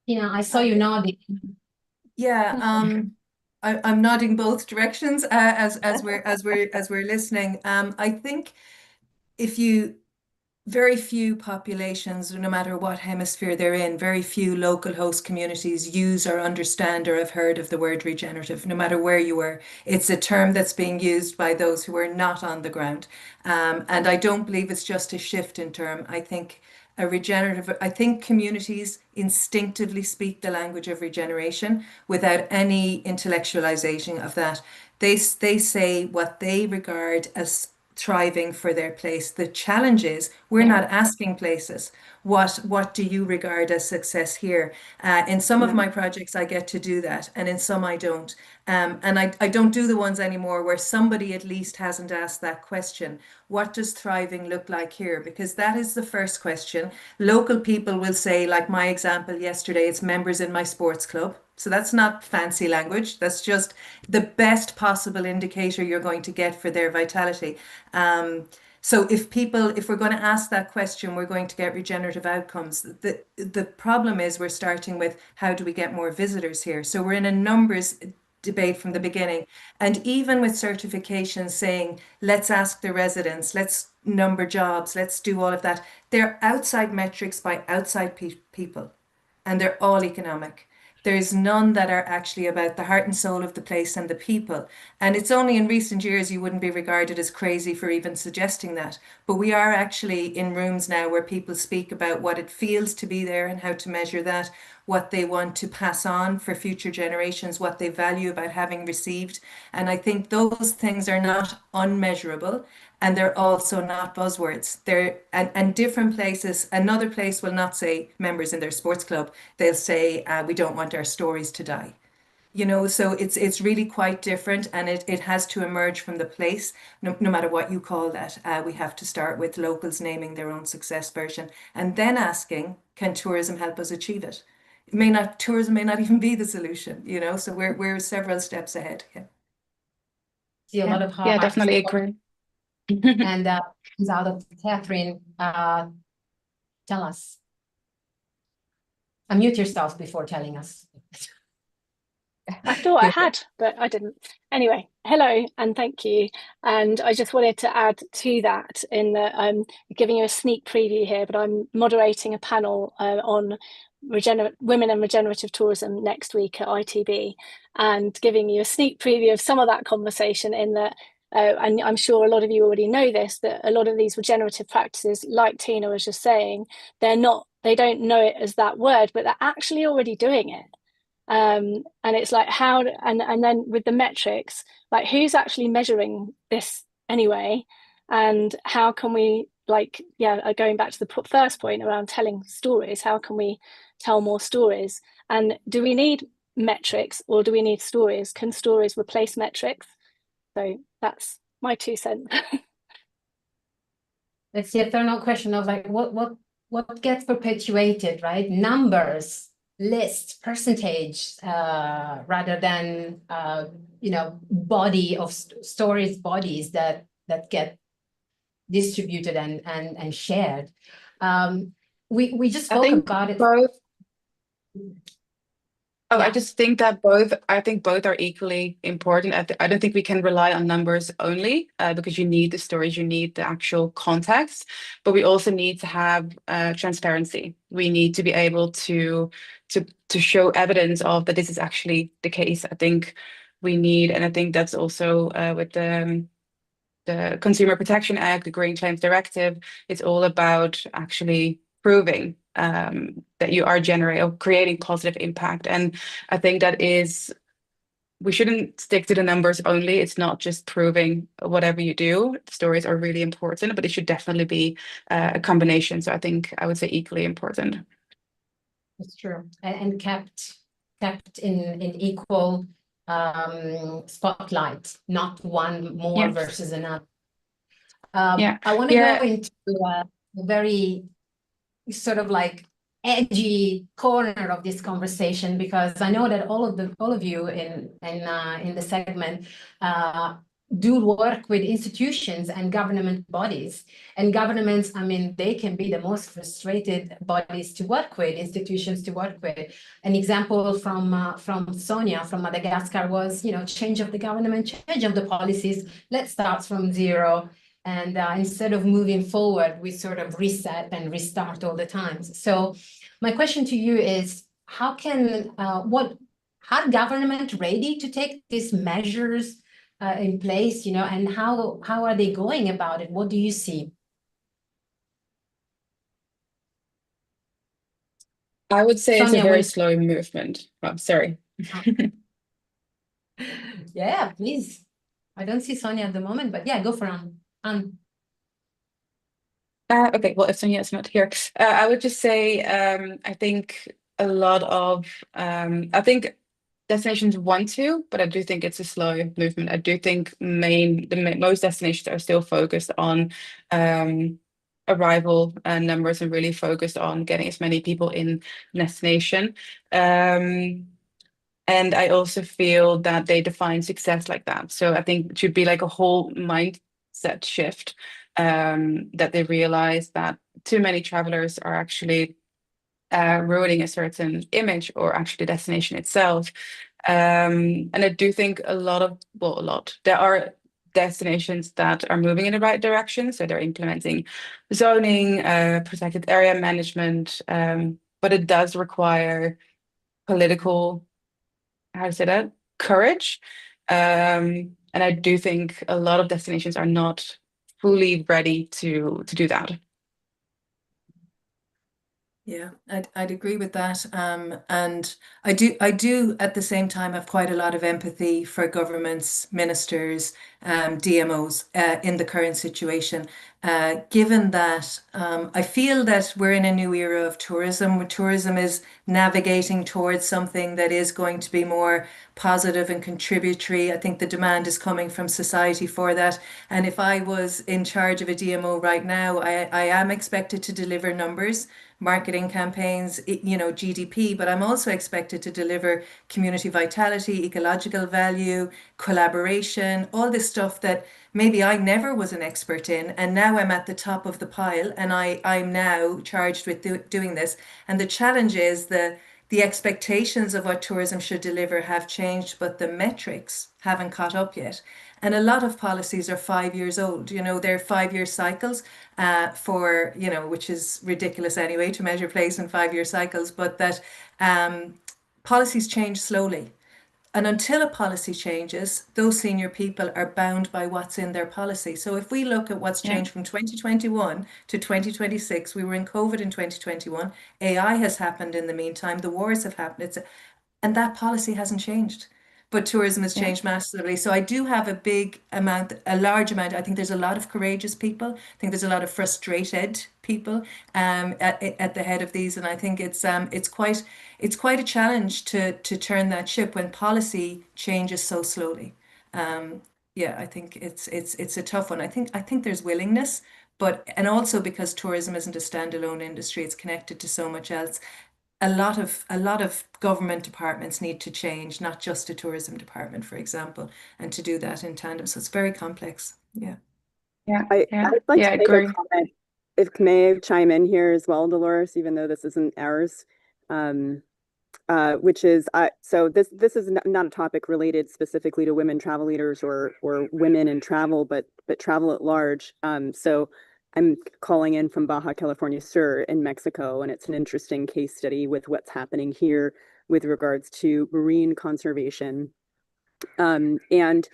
I saw you nodding. Yeah, I'm nodding both directions as we're listening. I think very few populations, no matter what hemisphere they're in, very few local host communities use or understand or have heard of the word regenerative, no matter where you were. It's a term that's being used by those who are not on the ground. And I don't believe it's just a shift in term. I think communities instinctively speak the language of regeneration without any intellectualization of that. They say what they regard as thriving for their place. The challenge is we're not asking places, what do you regard as success here? In some of my projects, I get to do that, and in some I don't. And I don't do the ones anymore where somebody at least hasn't asked that question. What does thriving look like here? Because that is the first question. Local people will say, like my example yesterday, it's members in my sports club. So that's not fancy language. That's just the best possible indicator you're going to get for their vitality. So if we're going to ask that question, we're going to get regenerative outcomes. The problem is we're starting with how do we get more visitors here? So we're in a numbers debate from the beginning. And even with certifications saying, let's ask the residents, let's number jobs, let's do all of that. They're outside metrics by outside people, and they're all economic. There's none that are actually about the heart and soul of the place and the people. And it's only in recent years you wouldn't be regarded as crazy for even suggesting that. But we are actually in rooms now where people speak about what it feels to be there and how to measure that, what they want to pass on for future generations, what they value about having received. And I think those things are not unmeasurable. And they're also not buzzwords. And different places, another place will not say members in their sports club. They'll say, we don't want our stories to die. So it's really quite different, and it has to emerge from the place, no matter what you call that. We have to start with locals naming their own success version and then asking, can tourism help us achieve it? Tourism may not even be the solution, so we're several steps ahead. Yeah. See a lot of Yeah, definitely agree. And comes out of Catherine. Tell us. Unmute yourself before telling us. I thought I had, but I didn't. Anyway, hello and thank you. And I just wanted to add to that in that I'm giving you a sneak preview here, but I'm moderating a panel on women and regenerative tourism next week at ITB, and giving you a sneak preview of some of that conversation in that and I'm sure a lot of you already know this, that a lot of these regenerative practices, like Tina was just saying, they don't know it as that word, but they're actually already doing it. And it's like how, and then with the metrics, like who's actually measuring this anyway, and how can we, like, going back to the first point around telling stories, how can we tell more stories? And do we need metrics or do we need stories? Can stories replace metrics? So that's my 2 cents. It's the eternal question of like what gets perpetuated, right? Numbers, lists, percentage, rather than body of stories, bodies that get distributed and shared. We just spoke about it. I just think that both are equally important. I don't think we can rely on numbers only, because you need the stories, you need the actual context, but we also need to have transparency. We need to be able to show evidence of that this is actually the case. I think we need, and I think that's also with the Consumer Protection Act, the Green Claims Directive, it's all about actually proving that you are creating positive impact. And I think that we shouldn't stick to the numbers only. It's not just proving whatever you do. Stories are really important, but it should definitely be a combination. So I think I would say equally important. It's true, and kept in equal spotlight, not one more versus another. I want to go into a very sort of like edgy corner of this conversation, because I know that all of you in the segment do work with institutions and government bodies. And governments, I mean, they can be the most frustrated bodies to work with, institutions to work with. An example from Sonia from Madagascar was, change of the government, change of the policies. Let's start from zero. And instead of moving forward, we sort of reset and restart all the time. So my question to you is, how are government ready to take these measures in place, and how are they going about it? What do you see? I would say Sonia, it's a very slow movement. Oh, sorry. Yeah, please. I don't see Sonia at the moment, but yeah, go for it. Okay, well, if Sonia is not here, I would just say I think a lot of I think destinations want to, but I do think it's a slow movement. I do think most destinations are still focused on arrival numbers and really focused on getting as many people in destination. And I also feel that they define success like that. So I think it should be like a whole mindset shift, that they realize that too many travelers are actually ruining a certain image or actually the destination itself. And I do think there are destinations that are moving in the right direction. So they're implementing zoning, protected area management, but it does require political, courage. And I do think a lot of destinations are not fully ready to do that. Yeah, I'd agree with that. And I do at the same time have quite a lot of empathy for governments, ministers, DMOs in the current situation. Given that I feel that we're in a new era of tourism, where tourism is navigating towards something that is going to be more positive and contributory. I think the demand is coming from society for that. And if I was in charge of a DMO right now, I am expected to deliver numbers, marketing campaigns, GDP, but I'm also expected to deliver community vitality, ecological value, collaboration, all this stuff that maybe I never was an expert in, and now I'm at the top of the pile, and I'm now charged with doing this. And the challenge is the the expectations of what tourism should deliver have changed, but the metrics haven't caught up yet. And a lot of policies are 5 years old. You know, they're 5-year cycles for, you know, which is ridiculous anyway to measure place in 5-year cycles, but that policies change slowly. And until a policy changes, those senior people are bound by what's in their policy. So if we look at what's changed from 2021 to 2026, we were in COVID in 2021. AI has happened in the meantime. The wars have happened. And that policy hasn't changed. But tourism has changed massively. So I do have a large amount. I think there's a lot of courageous people. I think there's a lot of frustrated people at the head of these. And I think it's quite a challenge to turn that ship when policy changes so slowly. I think it's a tough one. I think there's willingness, and also because tourism isn't a standalone industry, it's connected to so much else. A lot of government departments need to change, not just a tourism department, for example, and to do that in tandem. So it's very complex. I'd like to make a comment, if may I chime in here as well, Dolores, even though this isn't ours, which is so this is not a topic related specifically to women travel leaders or women in travel, but travel at large. So I'm calling in from Baja California Sur in Mexico, and it's an interesting case study with what's happening here with regards to marine conservation. And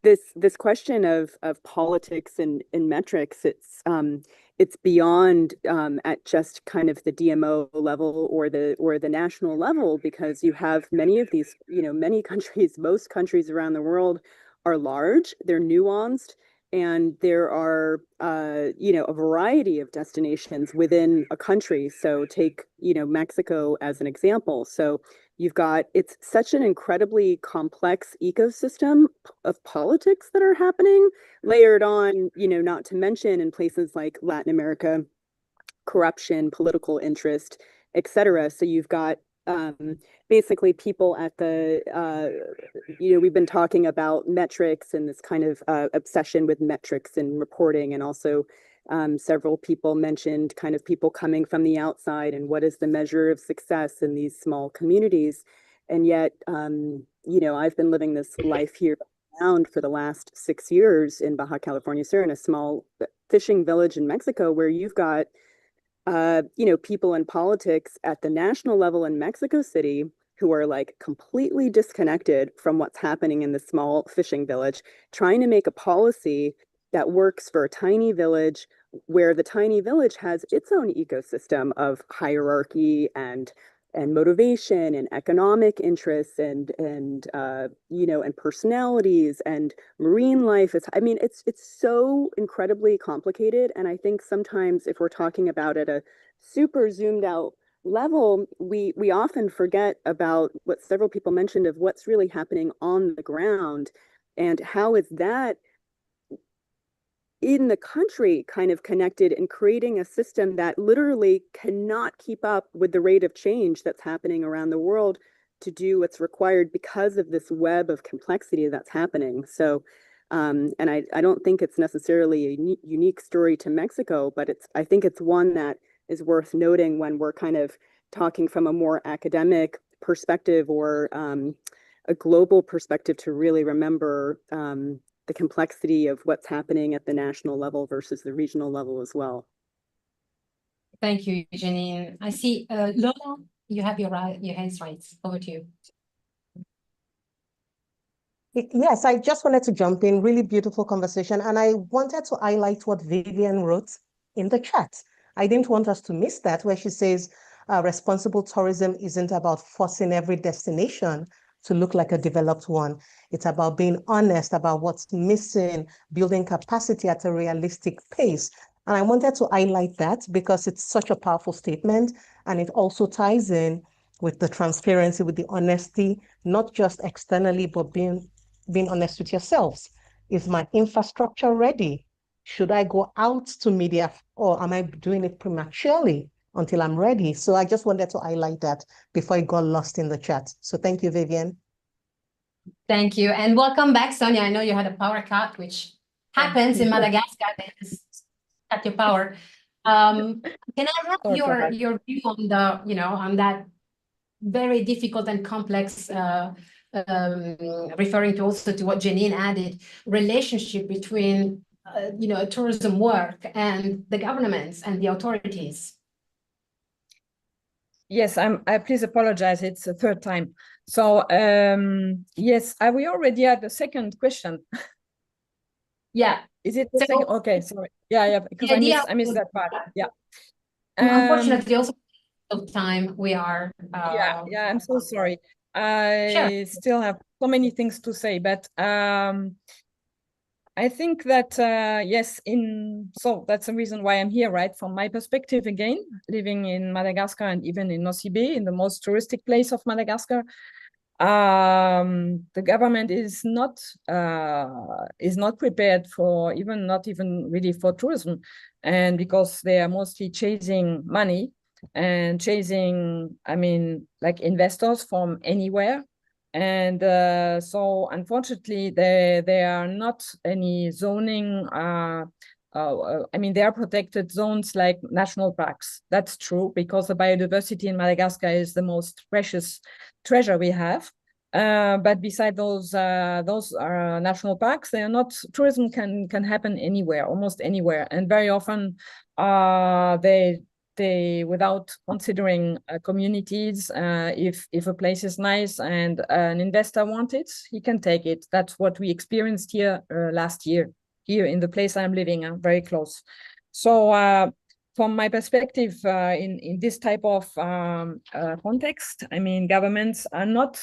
this question of politics and metrics, it's beyond at just kind of the DMO level or the national level, because you have many of these, many countries, most countries around the world are large, they're nuanced, and there are, a variety of destinations within a country. So take, Mexico as an example. So it's such an incredibly complex ecosystem of politics that are happening, layered on, not to mention in places like Latin America, corruption, political interest, etc. So you've got basically people at the, we've been talking about metrics and this kind of obsession with metrics and reporting, and also several people mentioned kind of people coming from the outside and what is the measure of success in these small communities. And yet, I've been living this life here around for the last 6 years in Baja California Sur, in a small fishing village in Mexico, where you've got people in politics at the national level in Mexico City who are like completely disconnected from what's happening in the small fishing village, trying to make a policy that works for a tiny village, where the tiny village has its own ecosystem of hierarchy and motivation and economic interests and personalities and marine life. It's so incredibly complicated. And I think sometimes if we're talking about at a super zoomed out level, we often forget about what several people mentioned of what's really happening on the ground, and how is that in the country kind of connected and creating a system that literally cannot keep up with the rate of change that's happening around the world to do what's required because of this web of complexity that's happening. So, and I don't think it's necessarily a unique story to Mexico, but I think it's one that is worth noting when we're kind of talking from a more academic perspective or a global perspective, to really remember the complexity of what's happening at the national level versus the regional level as well. Thank you, Janine. I see Lola, you have your hands raised. Over to you. Yes, I just wanted to jump in. Really beautiful conversation. And I wanted to highlight what Vivian wrote in the chat. I didn't want us to miss that, where she says responsible tourism isn't about forcing every destination to look like a developed one. It's about being honest about what's missing, building capacity at a realistic pace. And I wanted to highlight that because it's such a powerful statement, and it also ties in with the transparency, with the honesty, not just externally, but being honest with yourselves. Is my infrastructure ready? Should I go out to media, or am I doing it prematurely until I'm ready? So I just wanted to highlight that before it got lost in the chat. So thank you, Vivian. Thank you. And welcome back, Sonia. I know you had a power cut, which happens in Madagascar. They just cut your power. Can I have your view on the, on that very difficult and complex, referring to also to what Janine added, relationship between tourism work and the governments and the authorities. Yes, I please apologize. It's the third time. So yes, we already had the second question. Yeah. Is it the second? Okay, sorry. Yeah, because I missed that part. Yeah. Unfortunately, also of time we are. Yeah, I'm so sorry. I still have so many things to say, but I think that yes, so that's the reason why I'm here, right? From my perspective, again, living in Madagascar and even in Nosy Be, in the most touristic place of Madagascar, the government is not prepared for not even really for tourism, and because they are mostly chasing money and chasing, I mean, like investors from anywhere. And so unfortunately, there are not any zoning. I mean, there are protected zones like national parks. That's true, because the biodiversity in Madagascar is the most precious treasure we have. But beside those national parks, they are not. Tourism can happen anywhere, almost anywhere, and very often they without considering communities, if a place is nice and an investor wants it, he can take it. That's what we experienced here last year, here in the place I'm living, very close. So from my perspective, in this type of context, I mean, governments are not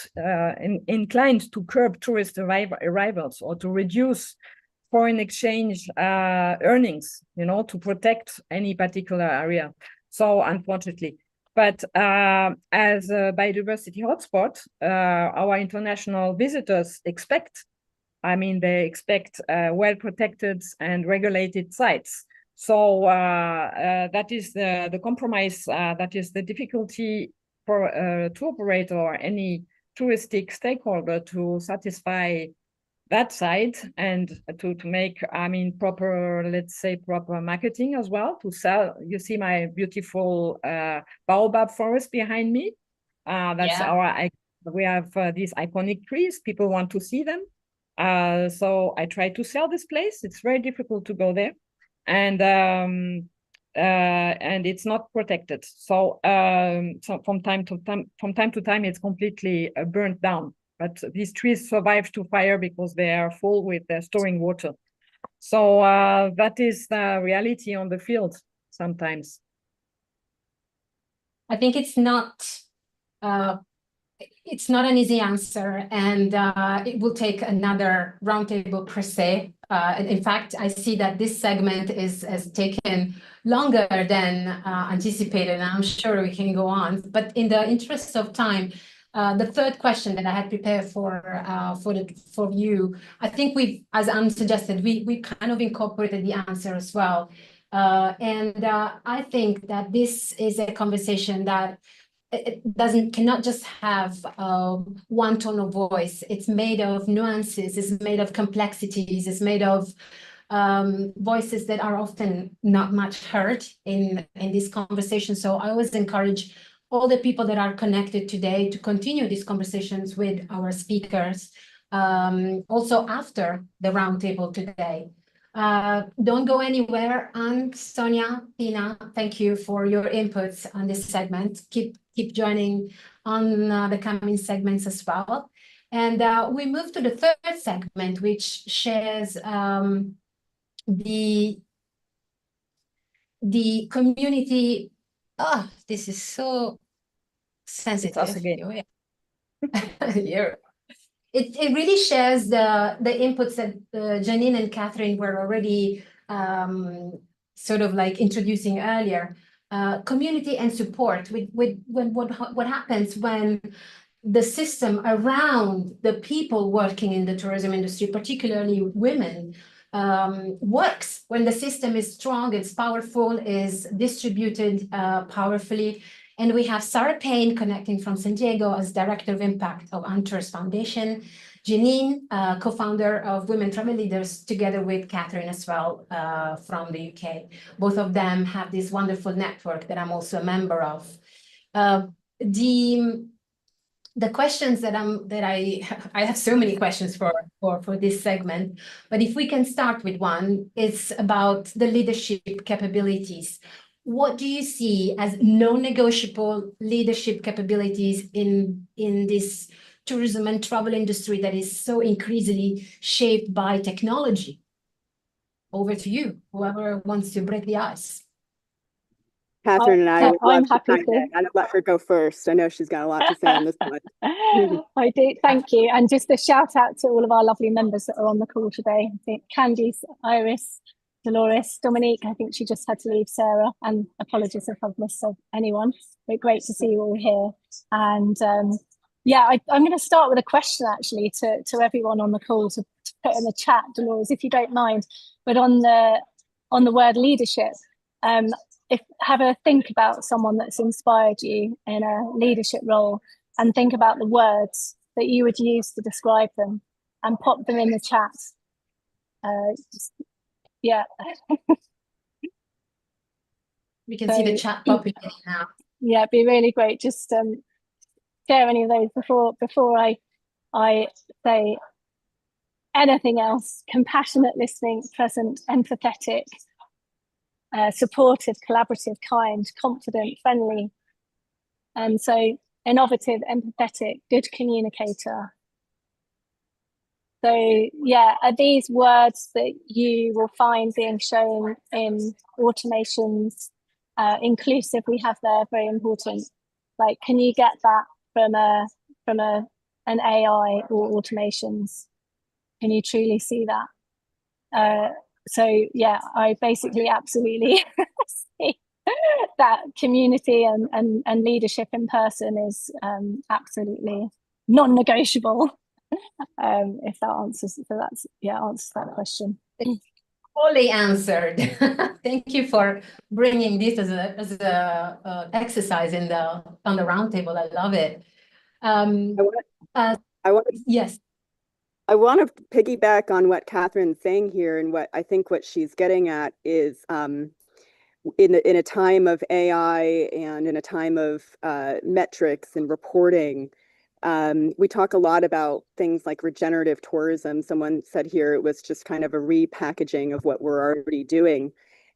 inclined to curb tourist arrivals or to reduce foreign exchange earnings, to protect any particular area. So unfortunately, but as a biodiversity hotspot, our international visitors expect, they expect well-protected and regulated sites. So that is the compromise, that is the difficulty for a tour operator or any touristic stakeholder to satisfy that side and to make, proper, let's say, proper marketing as well, to sell. You see my beautiful baobab forest behind me. We have these iconic trees. People want to see them. So I try to sell this place. It's very difficult to go there. And it's not protected. So from time to time, it's completely burnt down. But these trees survive to fire because they are full with storing water. So that is the reality on the field sometimes. I think it's not an easy answer, and it will take another roundtable per se. In fact, I see that this segment has taken longer than anticipated, and I'm sure we can go on. But in the interest of time, the third question that I had prepared for you, I think as Anne suggested, we kind of incorporated the answer as well. And I think that this is a conversation that it cannot just have one tone of voice. It's made of nuances, it's made of complexities, it's made of voices that are often not much heard in this conversation. So I always encourage all the people that are connected today to continue these conversations with our speakers, also after the roundtable today. Don't go anywhere. Anne, Sonia, Pina, thank you for your inputs on this segment. Keep joining on the coming segments as well. And we move to the third segment, which shares the community. Oh, this is so sensitive. Yeah. It really shares the inputs that Janine and Catherine were already sort of like introducing earlier. Community and support with what happens when the system around the people working in the tourism industry, particularly women, works, when the system is strong, it's powerful, is distributed powerfully. And we have Sarah Payne connecting from San Diego as Director of Impact of Antours Foundation, Janine, co-founder of Women Travel Leaders, together with Catherine as well from the UK. Both of them have this wonderful network that I'm also a member of. The the questions that I have so many questions for this segment, but if we can start with one, it's about the leadership capabilities. What do you see as non-negotiable leadership capabilities in this tourism and travel industry that is so increasingly shaped by technology? Over to you, whoever wants to break the ice. Catherine and I would I'm love to happy chime in. I'd let her go first. I know she's got a lot to say on this one. I do, thank you. And just a shout out to all of our lovely members that are on the call today. I think Candice, Iris, Dolores, Dominique, I think she just had to leave, Sarah, and apologies if I've missed anyone. But great to see you all here. And yeah, I'm going to start with a question actually to everyone on the call to put in the chat, Dolores, if you don't mind. But on the word leadership, have a think about someone that's inspired you in a leadership role, and think about the words that you would use to describe them, and pop them in the chat. Yeah. We can see the chat popping in now. Yeah, it'd be really great. Just share any of those before I say anything else. Compassionate listening, present, empathetic, supportive, collaborative, kind, confident, friendly. And so innovative, empathetic, good communicator. So yeah, are these words that you will find being shown in automations? Inclusive, we have there, very important. Like, can you get that from an AI or automations? Can you truly see that? So yeah, I basically absolutely see that community and leadership in person is absolutely non-negotiable. If that answers, so that's, yeah, answers that question. Fully answered. Thank you for bringing this as a exercise on the roundtable. I love it. Yes. I want to piggyback on what Catherine's saying here, and what I think what she's getting at is in a time of AI and in a time of metrics and reporting, we talk a lot about things like regenerative tourism. Someone said here it was just kind of a repackaging of what we're already doing.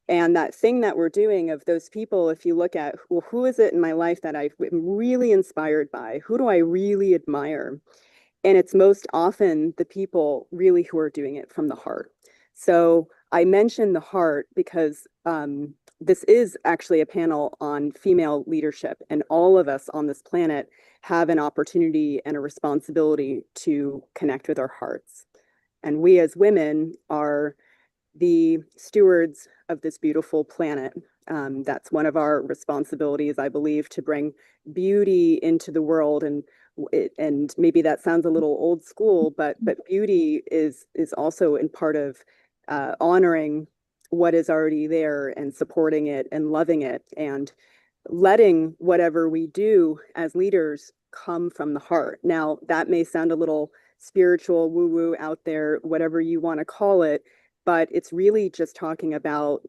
And that thing that we're doing of those people, if you look at, well, who is it in my life that I'm really inspired by? Who do I really admire? And it's most often the people really who are doing it from the heart. So I mentioned the heart because this is actually a panel on female leadership, and all of us on this planet have an opportunity and a responsibility to connect with our hearts. And we as women are the stewards of this beautiful planet. That's one of our responsibilities, I believe, to bring beauty into the world. And maybe that sounds a little old school, but beauty is also in part of honoring what is already there and supporting it and loving it and letting whatever we do as leaders come from the heart. Now, that may sound a little spiritual, woo-woo out there, whatever you want to call it, but it's really just talking about,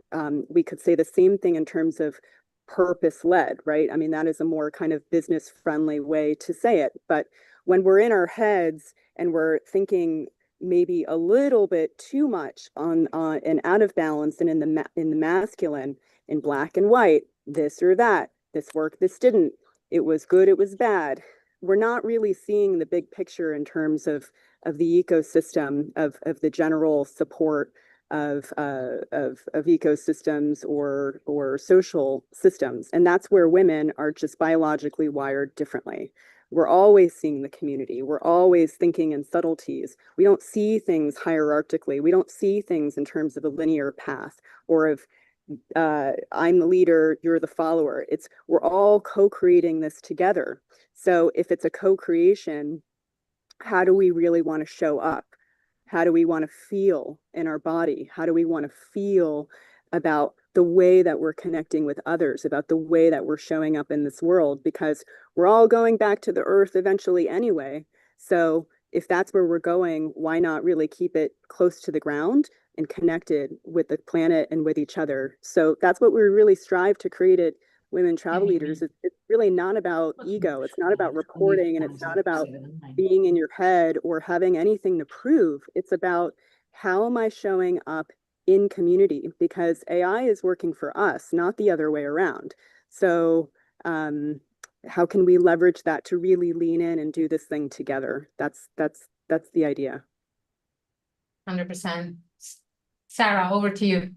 we could say the same thing in terms of purpose-led, right? I mean, that is a more kind of business-friendly way to say it. But when we're in our heads and we're thinking maybe a little bit too much on and out of balance and in the masculine, in black and white, this or that, this worked, this didn't, it was good, it was bad, we're not really seeing the big picture in terms of the ecosystem, of the general support of ecosystems or social systems. And that's where women are just biologically wired differently. We're always seeing the community. We're always thinking in subtleties. We don't see things hierarchically. We don't see things in terms of a linear path or of I'm the leader, you're the follower. We're all co-creating this together. So if it's a co-creation, how do we really want to show up? How do we want to feel in our body? How do we want to feel about the way that we're connecting with others, about the way that we're showing up in this world? Because we're all going back to the earth eventually anyway. So if that's where we're going, why not really keep it close to the ground and connected with the planet and with each other? So that's what we really strive to create at women travel leaders, it's really not about ego. It's not about reporting, and it's not about being in your head or having anything to prove. It's about how am I showing up in community, because AI is working for us, not the other way around. So how can we leverage that to really lean in and do this thing together? That's the idea. 100%. Sarah, over to you.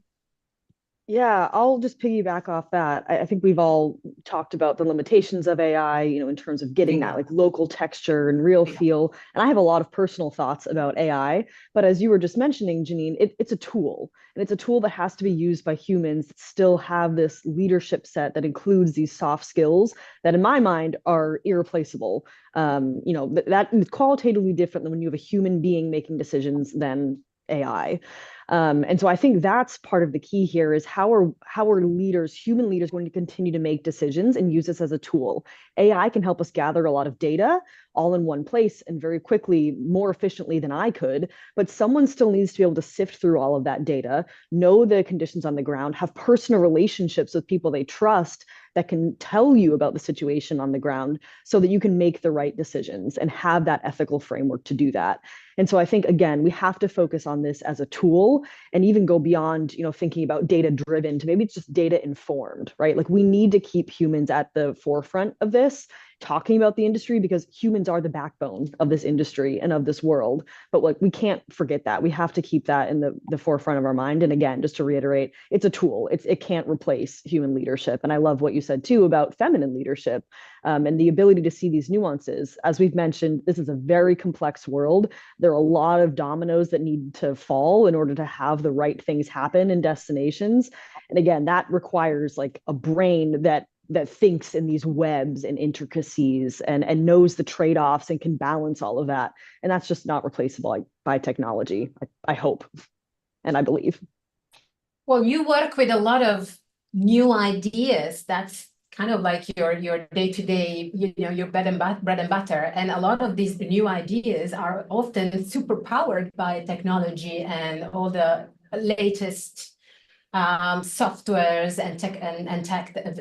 Yeah, I'll just piggyback off that. I think we've all talked about the limitations of AI, in terms of getting that like local texture and real feel. And I have a lot of personal thoughts about AI, but as you were just mentioning, Janine, it's a tool, and it's a tool that has to be used by humans that still have this leadership set that includes these soft skills that in my mind are irreplaceable. That is qualitatively different than when you have a human being making decisions than AI. And so I think that's part of the key here is how are leaders, human leaders, going to continue to make decisions and use this as a tool? AI can help us gather a lot of data all in one place and very quickly, more efficiently than I could, but someone still needs to be able to sift through all of that data, know the conditions on the ground, have personal relationships with people they trust that can tell you about the situation on the ground so that you can make the right decisions and have that ethical framework to do that. And so I think, again, we have to focus on this as a tool and even go beyond, thinking about data driven to maybe it's just data informed, right? Like we need to keep humans at the forefront of this, talking about the industry, because humans are the backbone of this industry and of this world. But like we can't forget that. We have to keep that in the forefront of our mind. And again, just to reiterate, it's a tool. It can't replace human leadership. And I love what you said too about feminine leadership and the ability to see these nuances. As we've mentioned, this is a very complex world. There are a lot of dominoes that need to fall in order to have the right things happen in destinations. And again, that requires like a brain that thinks in these webs and intricacies and knows the trade-offs and can balance all of that. And that's just not replaceable by technology, I hope, and I believe. Well, you work with a lot of new ideas. That's kind of like your day-to-day, your bread and butter. And a lot of these new ideas are often super powered by technology and all the latest softwares and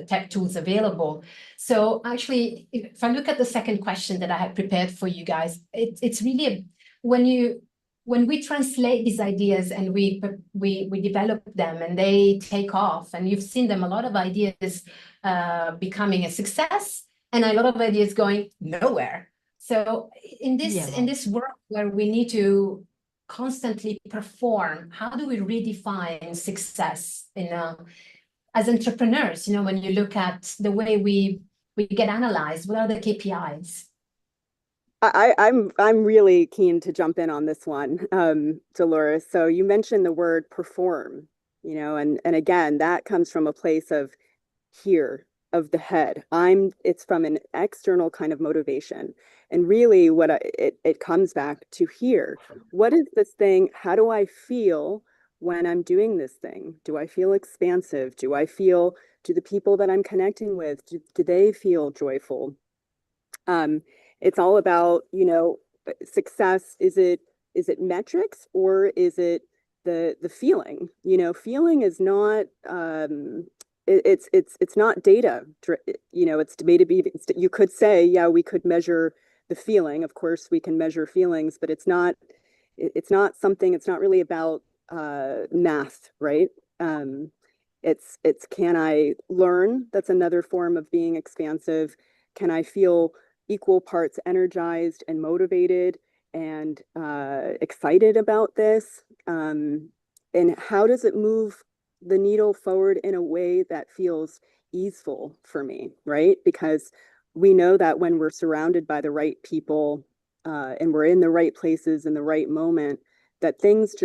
tech tools available. So actually, if I look at the second question that I had prepared for you guys, it's really when we translate these ideas and we develop them and they take off, and you've seen them, a lot of ideas becoming a success and a lot of ideas going nowhere. So in this work where we need to constantly perform, how do we redefine success as entrepreneurs? When you look at the way we get analyzed, what are the KPIs? I'm really keen to jump in on this one, Dolores. So you mentioned the word perform, and again, that comes from a place of here, of the head. It's from an external kind of motivation. And really it comes back to here. What is this thing? How do I feel when I'm doing this thing? Do I feel expansive? Do the people that I'm connecting with, do they feel joyful? It's all about, success. Is it metrics or is it the feeling? Feeling is not it's not data. It's made to be. You could say, yeah, we could measure the feeling. Of course, we can measure feelings, but it's not something. It's not really about math, right? It's can I learn? That's another form of being expansive. Can I feel equal parts energized and motivated and excited about this? And how does it move the needle forward in a way that feels easeful for me, right? Because we know that when we're surrounded by the right people and we're in the right places in the right moment, that things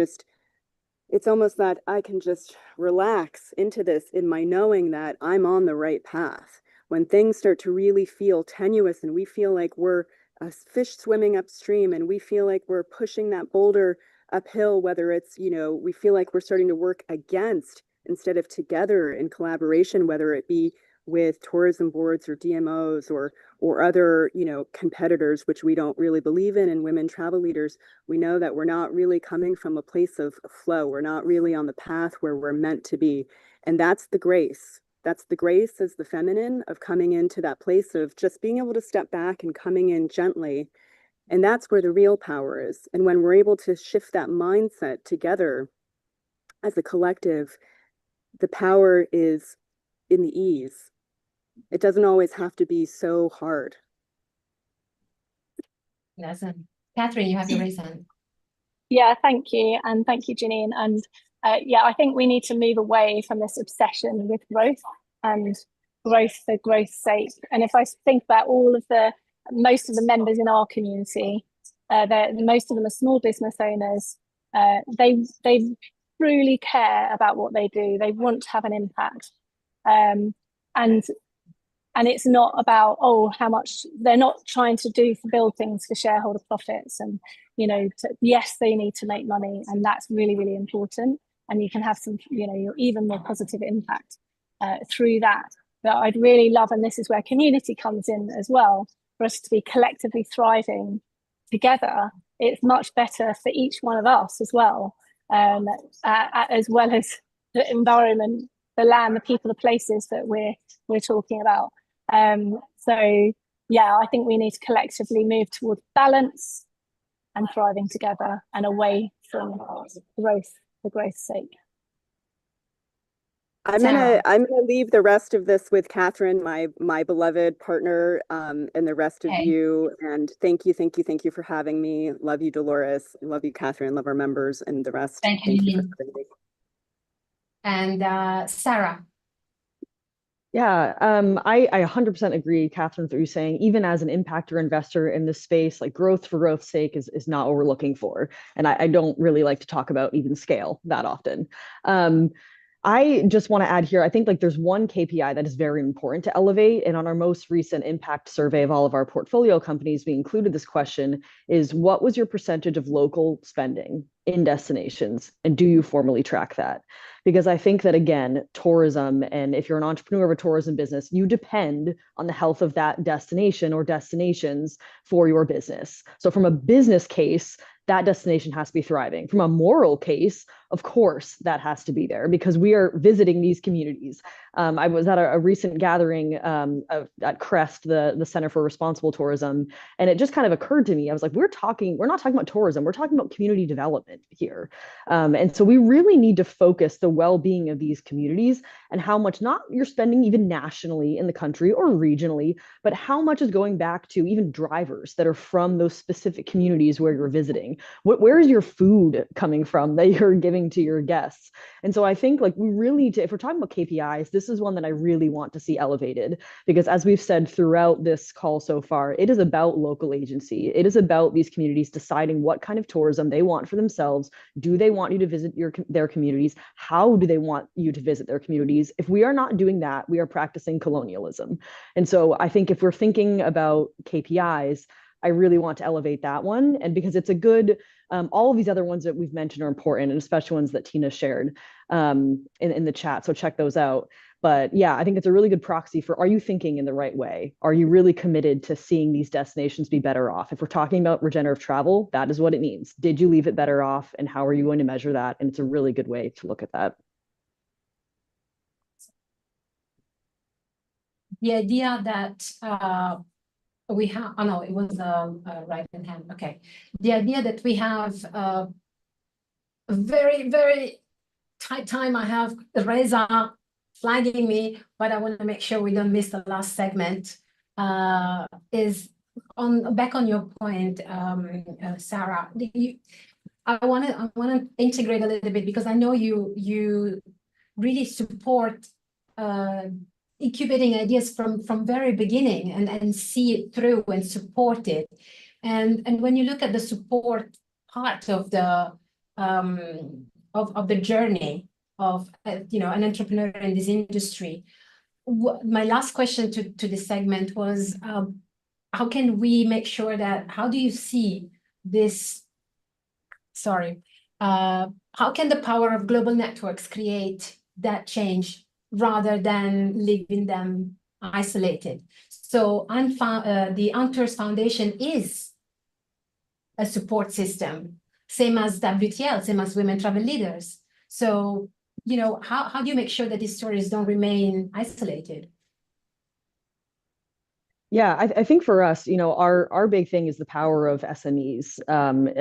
it's almost that I can just relax into this in my knowing that I'm on the right path. When things start to really feel tenuous and we feel like we're a fish swimming upstream and we feel like we're pushing that boulder uphill, whether it's, we feel like we're starting to work against instead of together in collaboration, whether it be with tourism boards or DMOs or other, competitors, which we don't really believe in women travel leaders, we know that we're not really coming from a place of flow. We're not really on the path where we're meant to be. And that's the grace. That's the grace as the feminine of coming into that place of just being able to step back and coming in gently. And that's where the real power is. And when we're able to shift that mindset together as a collective, the power is in the ease. It doesn't always have to be so hard. Listen, Catherine, you have your reason. Yeah, thank you. And thank you, Janine. And yeah, I think we need to move away from this obsession with growth and growth for growth's sake. And if I think about most of the members in our community, most of them are small business owners. They truly care about what they do. They want to have an impact. And it's not about, how much they're not trying to build things for shareholder profits. And, yes, they need to make money, and that's really, really important. And you can have some, your even more positive impact through that. But I'd really love, and this is where community comes in as well, for us to be collectively thriving together. It's much better for each one of us as well as the environment, the land, the people, the places that we're talking about. So yeah, I think we need to collectively move towards balance and thriving together and away from growth for growth's sake. I'm gonna leave the rest of this with Catherine, my beloved partner, and the rest of you. And thank you for having me. Love you, Dolores. Love you, Catherine. Love our members and the rest. Thank you for having me. And Sarah. Yeah, I 100% agree, Catherine, with what you're saying. Even as an impactor investor in this space, like growth for growth's sake is not what we're looking for. And I don't really like to talk about even scale that often. I just want to add here, I think like there's one KPI that is very important to elevate. And on our most recent impact survey of all of our portfolio companies, we included this question is, what was your percentage of local spending in destinations? And do you formally track that? Because I think that, again, tourism, and if you're an entrepreneur of a tourism business, you depend on the health of that destination or destinations for your business. So from a business case, that destination has to be thriving. From a moral case, of course, that has to be there because we are visiting these communities. I was at a recent gathering at CREST, the Center for Responsible Tourism, and it just kind of occurred to me, I was like, we're not talking about tourism, we're talking about community development here. And so we really need to focus the well-being of these communities and how much not you're spending even nationally in the country or regionally, but how much is going back to even drivers that are from those specific communities where you're visiting. Where is your food coming from that you're giving to your guests? And so I think like we really need to, if we're talking about KPIs, this is one that I really want to see elevated, because as we've said throughout this call so far, it is about local agency. It is about these communities deciding what kind of tourism they want for themselves. Do they want you to visit their communities? How do they want you to visit their communities? If we are not doing that, we are practicing colonialism. And so I think if we're thinking about KPIs, I really want to elevate that one. And because it's a good, all of these other ones that we've mentioned are important, and especially ones that Tina shared in the chat. So check those out. But yeah, I think it's a really good proxy for, are you thinking in the right way? Are you really committed to seeing these destinations be better off? If we're talking about regenerative travel, that is what it means. Did you leave it better off? And how are you going to measure that? And it's a really good way to look at that. The idea that we have, oh no, it was right in hand. Okay. The idea that we have a very, very tight time. I have Reza flagging me, but I want to make sure we don't miss the last segment. Is back on your point, Sarah. I want to integrate a little bit, because I know you really support incubating ideas from very beginning and see it through and support it. And when you look at the support part of the journey of an entrepreneur in this industry, my last question to this segment was, how can we make sure that, how do you see this, how can the power of global networks create that change rather than leaving them isolated? So the UNTOURS Foundation is a support system, same as WTL, same as Women Travel Leaders. So you know, how do you make sure that these stories don't remain isolated? Yeah, I think for us, you know, our big thing is the power of SMEs,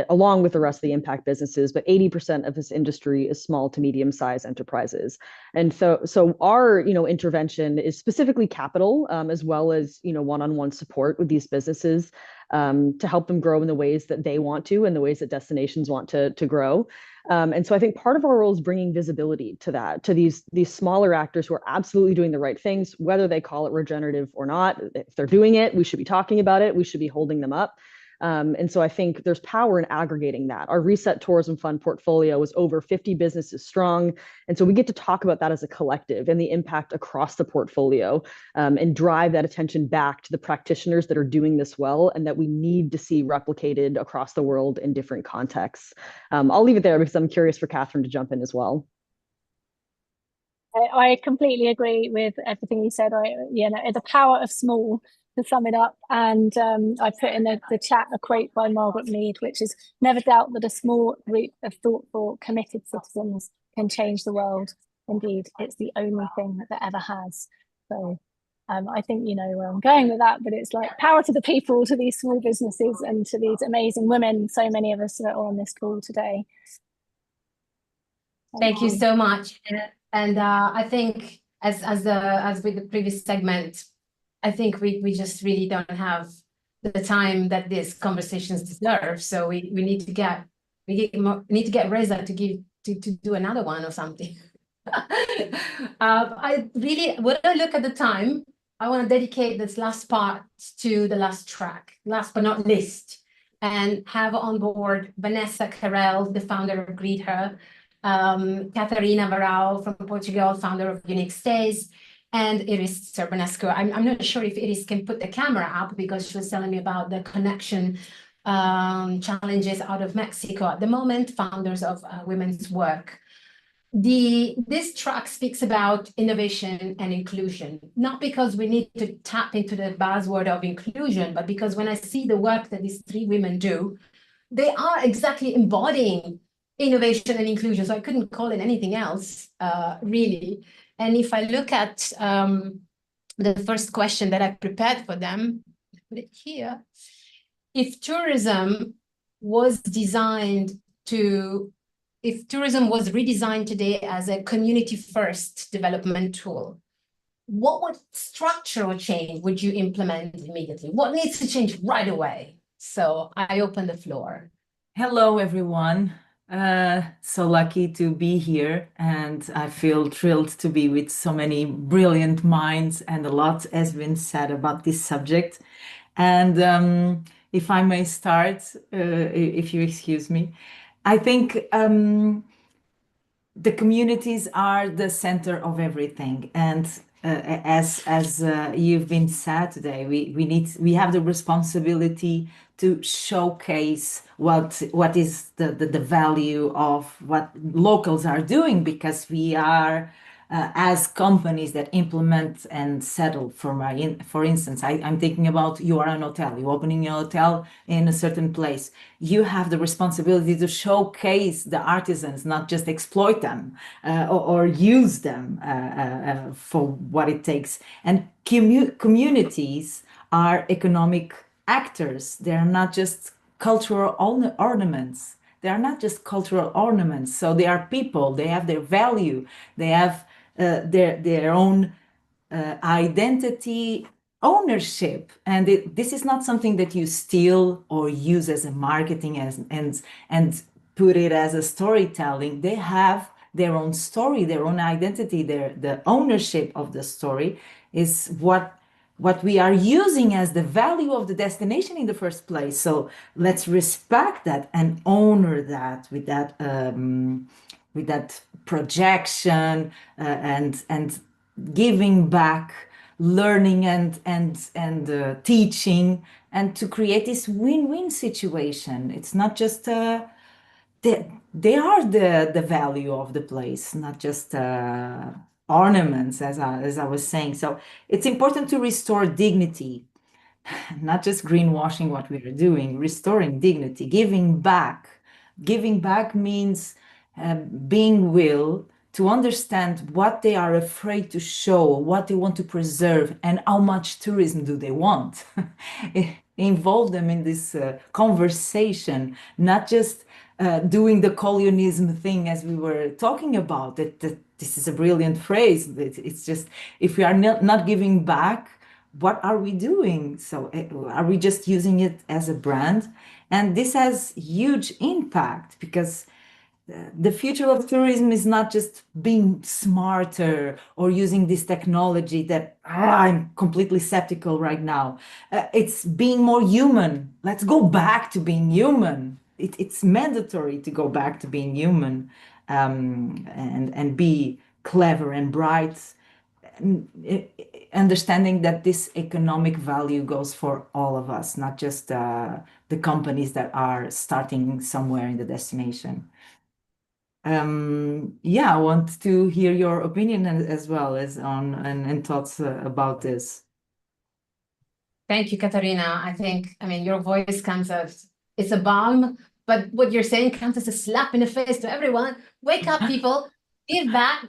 along with the rest of the impact businesses. But 80% of this industry is small to medium-sized enterprises, and so our, you know, intervention is specifically capital, as well as, you know, one-on-one support with these businesses, to help them grow in the ways that they want to, and the ways that destinations want to grow. And so I think part of our role is bringing visibility to that, to these smaller actors who are absolutely doing the right things, whether they call it regenerative or not. If they're doing it, we should be talking about it. We should be holding them up. And so I think there's power in aggregating that. Our Reset Tourism Fund portfolio is over 50 businesses strong. And so we get to talk about that as a collective and the impact across the portfolio, and drive that attention back to the practitioners that are doing this well and that we need to see replicated across the world in different contexts. I'll leave it there because I'm curious for Catherine to jump in as well. I completely agree with everything you said. You know, the power of small, to sum it up. And I put in the chat a quote by Margaret Mead, which is, "Never doubt that a small group of thoughtful, committed citizens can change the world. Indeed, it's the only thing that ever has." So I think you know where I'm going with that, but it's like power to the people, to these small businesses, and to these amazing women, so many of us that are on this call today. Thank you so much. And I think as with the previous segment, I think we just really don't have the time that these conversations deserve. So we need to get Reza to do another one or something. I really, when I look at the time, I want to dedicate this last part to the last track, last but not least, and have on board Vanessa Carrel, the founder of Greet Her, Catarina Varao from Portugal, founder of Unique Stays, and Iris Serbanescu. I'm not sure if Iris can put the camera up because she was telling me about the connection challenges out of Mexico at the moment, founders of Women's Work. This track speaks about innovation and inclusion, not because we need to tap into the buzzword of inclusion, but because when I see the work that these three women do, they are exactly embodying innovation and inclusion. So I couldn't call it anything else, really. And if I look at the first question that I prepared for them, put it here. If tourism was redesigned today as a community-first development tool, what structural change would you implement immediately? What needs to change right away? So I open the floor. Hello, everyone. So lucky to be here, and I feel thrilled to be with so many brilliant minds, and a lot has been said about this subject. And if I may start, if you excuse me, I think the communities are the center of everything, and as you've been said today, we have the responsibility to showcase what is the value of what locals are doing, because we are as companies that implement and settle. For instance, I'm thinking about, you are an hotel, you're opening your hotel in a certain place. You have the responsibility to showcase the artisans, not just exploit them or use them for what it takes. And communities are economic actors. They're not just cultural ornaments. They are not just cultural ornaments. So they are people. They have their value. They have their own identity, ownership. And this is not something that you steal or use as a marketing and put it as a storytelling. They have their own story, their own identity. The ownership of the story is what we are using as the value of the destination in the first place. So let's respect that and honor that with that projection and giving back, learning and teaching, and to create this win-win situation. It's not just they are the value of the place, not just ornaments, as I was saying. So it's important to restore dignity, not just greenwashing what we are doing, restoring dignity, giving back. Giving back means being will to understand what they are afraid to show, what they want to preserve, and how much tourism do they want. Involve them in this conversation, not just doing the colonialism thing as we were talking about. That this is a brilliant phrase. It's just, if we are not giving back, what are we doing? So are we just using it as a brand? And this has huge impact, because the future of tourism is not just being smarter or using this technology that I'm completely skeptical right now. It's being more human. Let's go back to being human. It's mandatory to go back to being human, and be clever and bright, understanding that this economic value goes for all of us, not just the companies that are starting somewhere in the destination. Yeah, I want to hear your opinion as well as on and thoughts about this. Thank you, Katarina. I mean, your voice comes as, it's a balm, but what you're saying comes as a slap in the face to everyone. Wake up, people, give back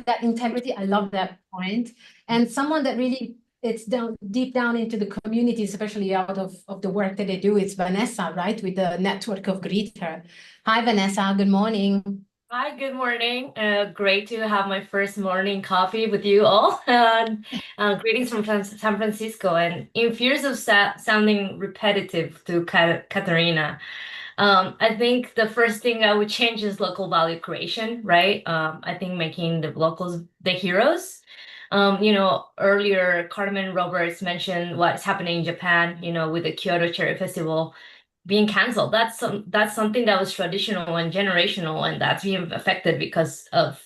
that integrity. I love that point. And someone that really, it's deep down into the community, especially out of the work that they do, it's Vanessa, right? With the network of Greet Her. Hi, Vanessa, good morning. Hi, good morning. Great to have my first morning coffee with you all. Greetings from San Francisco. And in fears of sounding repetitive to Katarina, I think the first thing I would change is local value creation, right? I think making the locals the heroes. Earlier Carmen Roberts mentioned what's happening in Japan, with the Kyoto Cherry Festival being canceled. That's something that was traditional and generational, and that's being affected because of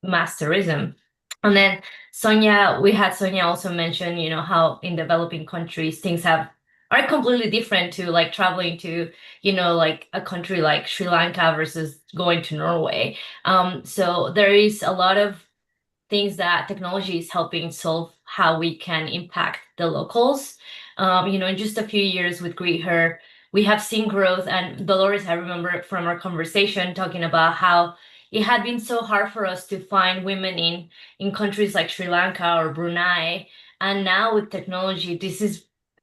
mass tourism. And then we had Sonia also mention how in developing countries things are completely different to like traveling to like a country like Sri Lanka versus going to Norway. So there is a lot of things that technology is helping solve, how we can impact the locals. In just a few years with Greet Her, we have seen growth. And Dolores, I remember from our conversation talking about how it had been so hard for us to find women in countries like Sri Lanka or Brunei. And now with technology,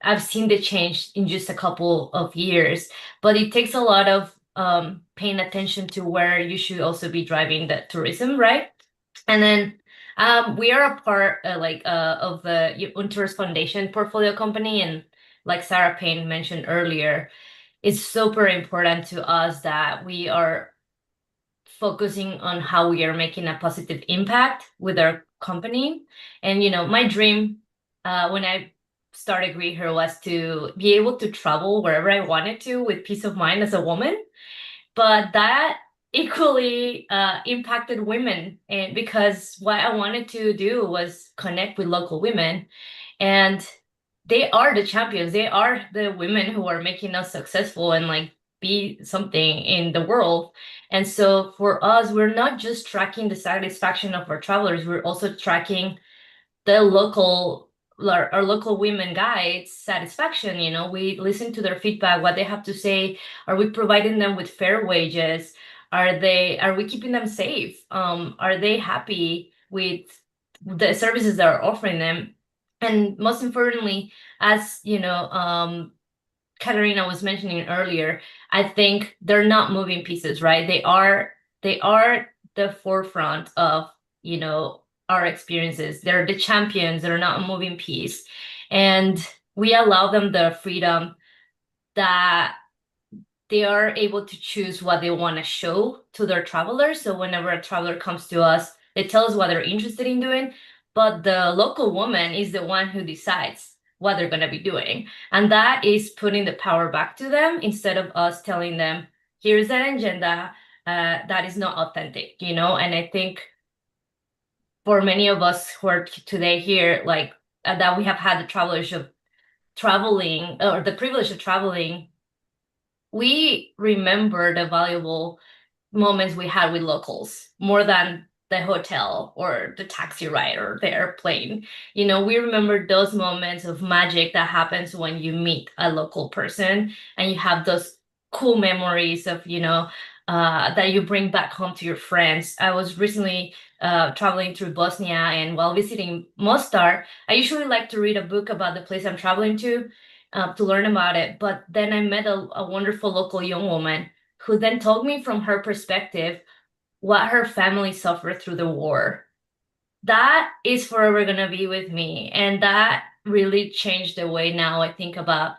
I've seen the change in just a couple of years, but it takes a lot of paying attention to where you should also be driving the tourism, right? And then we are a part of the UnTourist Foundation portfolio company, and like Sarah Payne mentioned earlier, it's super important to us that we are focusing on how we are making a positive impact with our company. And my dream when I started Greet Her was to be able to travel wherever I wanted to with peace of mind as a woman, but that equally impacted women, and because what I wanted to do was connect with local women, and they are the champions. They are the women who are making us successful and like be something in the world. And so for us, we're not just tracking the satisfaction of our travelers, we're also tracking the our local women guides satisfaction. We listen to their feedback, what they have to say. Are we providing them with fair wages? Are we keeping them safe? Are they happy with the services that are offering them? And most importantly, as Katarina was mentioning earlier, I think they're not moving pieces, right? They are the forefront of our experiences. They're the champions. They're not a moving piece, and we allow them the freedom that they are able to choose what they want to show to their travelers. So whenever a traveler comes to us, they tell us what they're interested in doing, but the local woman is the one who decides what they're going to be doing. And that is putting the power back to them instead of us telling them, here's an agenda that is not authentic, And I think for many of us who are today here, like that we have had the privilege of traveling, we remember the valuable moments we had with locals more than the hotel or the taxi ride or the airplane. We remember those moments of magic that happens when you meet a local person and you have those cool memories of, that you bring back home to your friends. I was recently traveling through Bosnia, and while visiting Mostar, I usually like to read a book about the place I'm traveling to learn about it. But then I met a wonderful local young woman who then told me from her perspective what her family suffered through the war. That is forever gonna be with me, and that really changed the way now I think about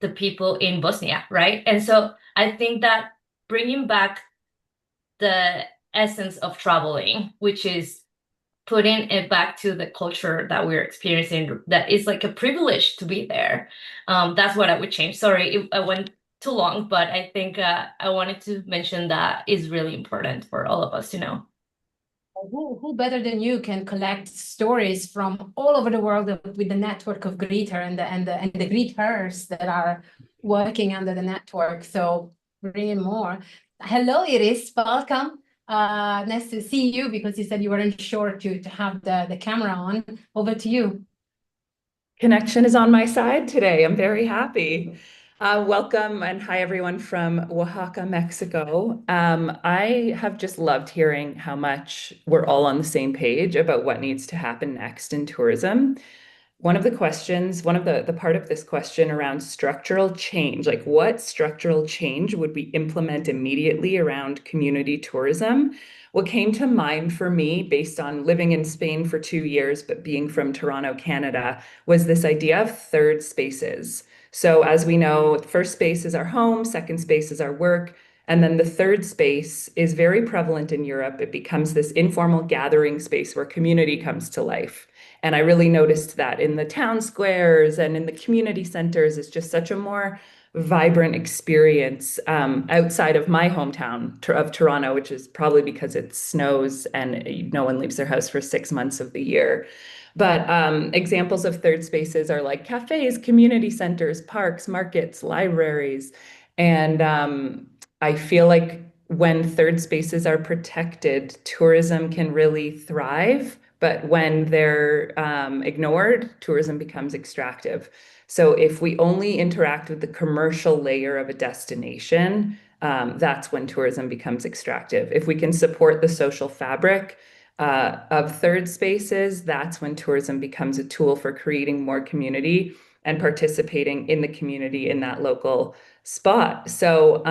the people in Bosnia, right? And so I think that bringing back the essence of traveling, which is putting it back to the culture that we're experiencing, that is like a privilege to be there. That's what I would change. Sorry, I went too long, but I think I wanted to mention that is really important for all of us to know. Who better than you can collect stories from all over the world with the network of greeter and the greeters that are working under the network. So bring in more. Hello, Iris. Welcome. Nice to see you, because you said you weren't sure to have the camera on. Over to you. Connection is on my side today. I'm very happy. Welcome and hi everyone from Oaxaca, Mexico. I have just loved hearing how much we're all on the same page about what needs to happen next in tourism. One of the questions, the part of this question around structural change, like what structural change would we implement immediately around community tourism? What came to mind for me, based on living in Spain for 2 years, but being from Toronto, Canada, was this idea of third spaces. So as we know, first space is our home, second space is our work, and then the third space is very prevalent in Europe. It becomes this informal gathering space where community comes to life. And I really noticed that in the town squares and in the community centers. It's just such a more vibrant experience outside of my hometown of Toronto, which is probably because it snows and no one leaves their house for 6 months of the year. But examples of third spaces are like cafes, community centers, parks, markets, libraries. And I feel like when third spaces are protected, tourism can really thrive. But when they're ignored, tourism becomes extractive. So if we only interact with the commercial layer of a destination, that's when tourism becomes extractive. If we can support the social fabric of third spaces, that's when tourism becomes a tool for creating more community and participating in the community in that local spot. So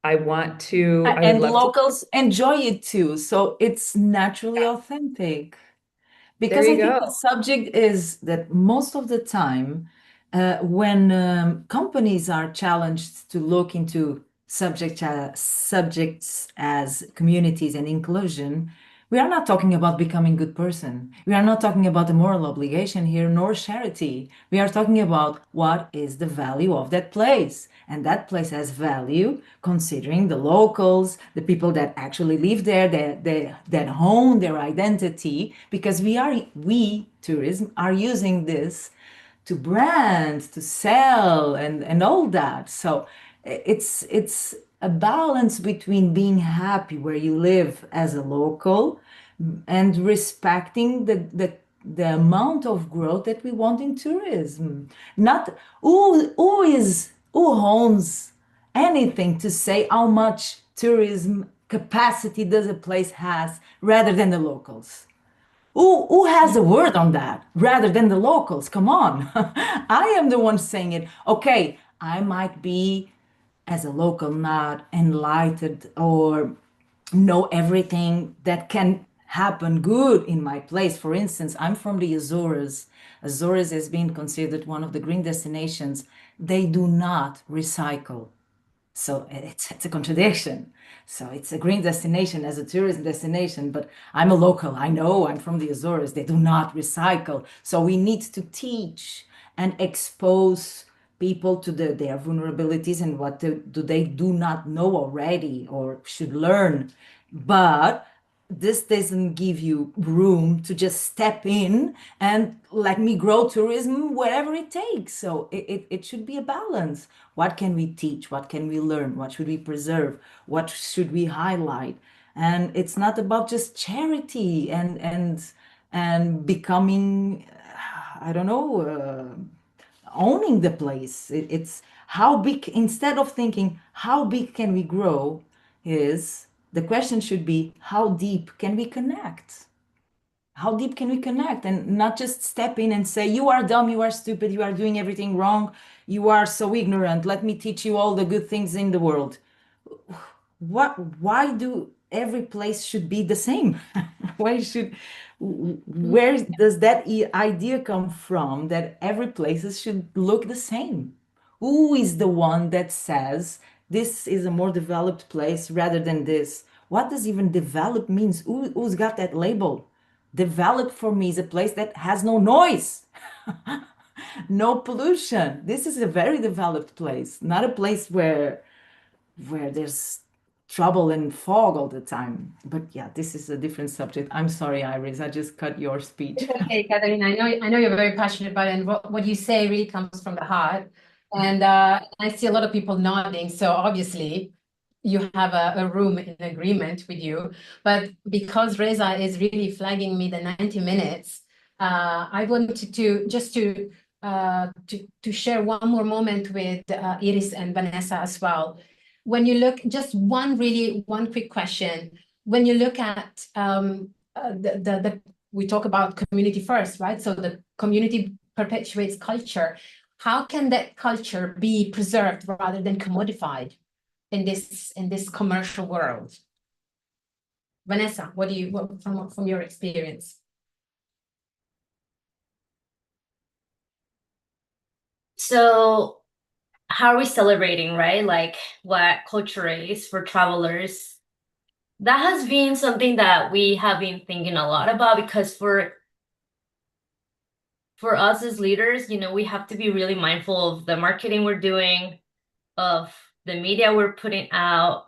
I want to, and locals enjoy it too. So it's naturally authentic. Because I think the subject is that most of the time, when companies are challenged to look into subjects as communities and inclusion, we are not talking about becoming a good person. We are not talking about a moral obligation here, nor charity. We are talking about what is the value of that place. And that place has value considering the locals, the people that actually live there, that hone their identity, because we tourism are using this to brand, to sell, and all that. So it's a balance between being happy where you live as a local and respecting the amount of growth that we want in tourism. Not who owns anything to say how much tourism capacity does a place has rather than the locals. Who has a word on that rather than the locals? Come on. I am the one saying it. Okay, I might be, as a local, not enlightened or know everything that can happen good in my place. For instance, I'm from the Azores. Azores has been considered one of the green destinations. They do not recycle. So it's a contradiction. So it's a green destination as a tourism destination, but I'm a local. I know I'm from the Azores. They do not recycle. So we need to teach and expose people to their vulnerabilities and what they do not know already or should learn. But this doesn't give you room to just step in and let me grow tourism wherever it takes. So it should be a balance. What can we teach? What can we learn? What should we preserve? What should we highlight? And it's not about just charity and becoming, I don't know, owning the place. It's how big, instead of thinking, how big can we grow? is the question should be, how deep can we connect? How deep can we connect? And not just step in and say, you are dumb, you are stupid, you are doing everything wrong, you are so ignorant, let me teach you all the good things in the world. Why do every place should be the same? Where does that idea come from that every places should look the same? Who is the one that says this is a more developed place rather than this? What does even developed means? Who's got that label? Developed for me is a place that has no noise, no pollution. This is a very developed place, not a place where there's trouble and fog all the time. But yeah, this is a different subject. I'm sorry, Iris, I just cut your speech. It's okay, Catherine. I know you're very passionate about it, and what you say really comes from the heart. And I see a lot of people nodding. So obviously, you have a room in agreement with you. But because Reza is really flagging me the 90 minutes, I wanted to just to share one more moment with Iris and Vanessa as well. When you look, just one quick question. When you look at we talk about community first, right? So the community perpetuates culture. How can that culture be preserved rather than commodified in this commercial world? Vanessa, what from your experience? So how are we celebrating, right? Like what culture is for travelers. That has been something that we have been thinking a lot about, because for us as leaders, we have to be really mindful of the marketing we're doing, of the media we're putting out,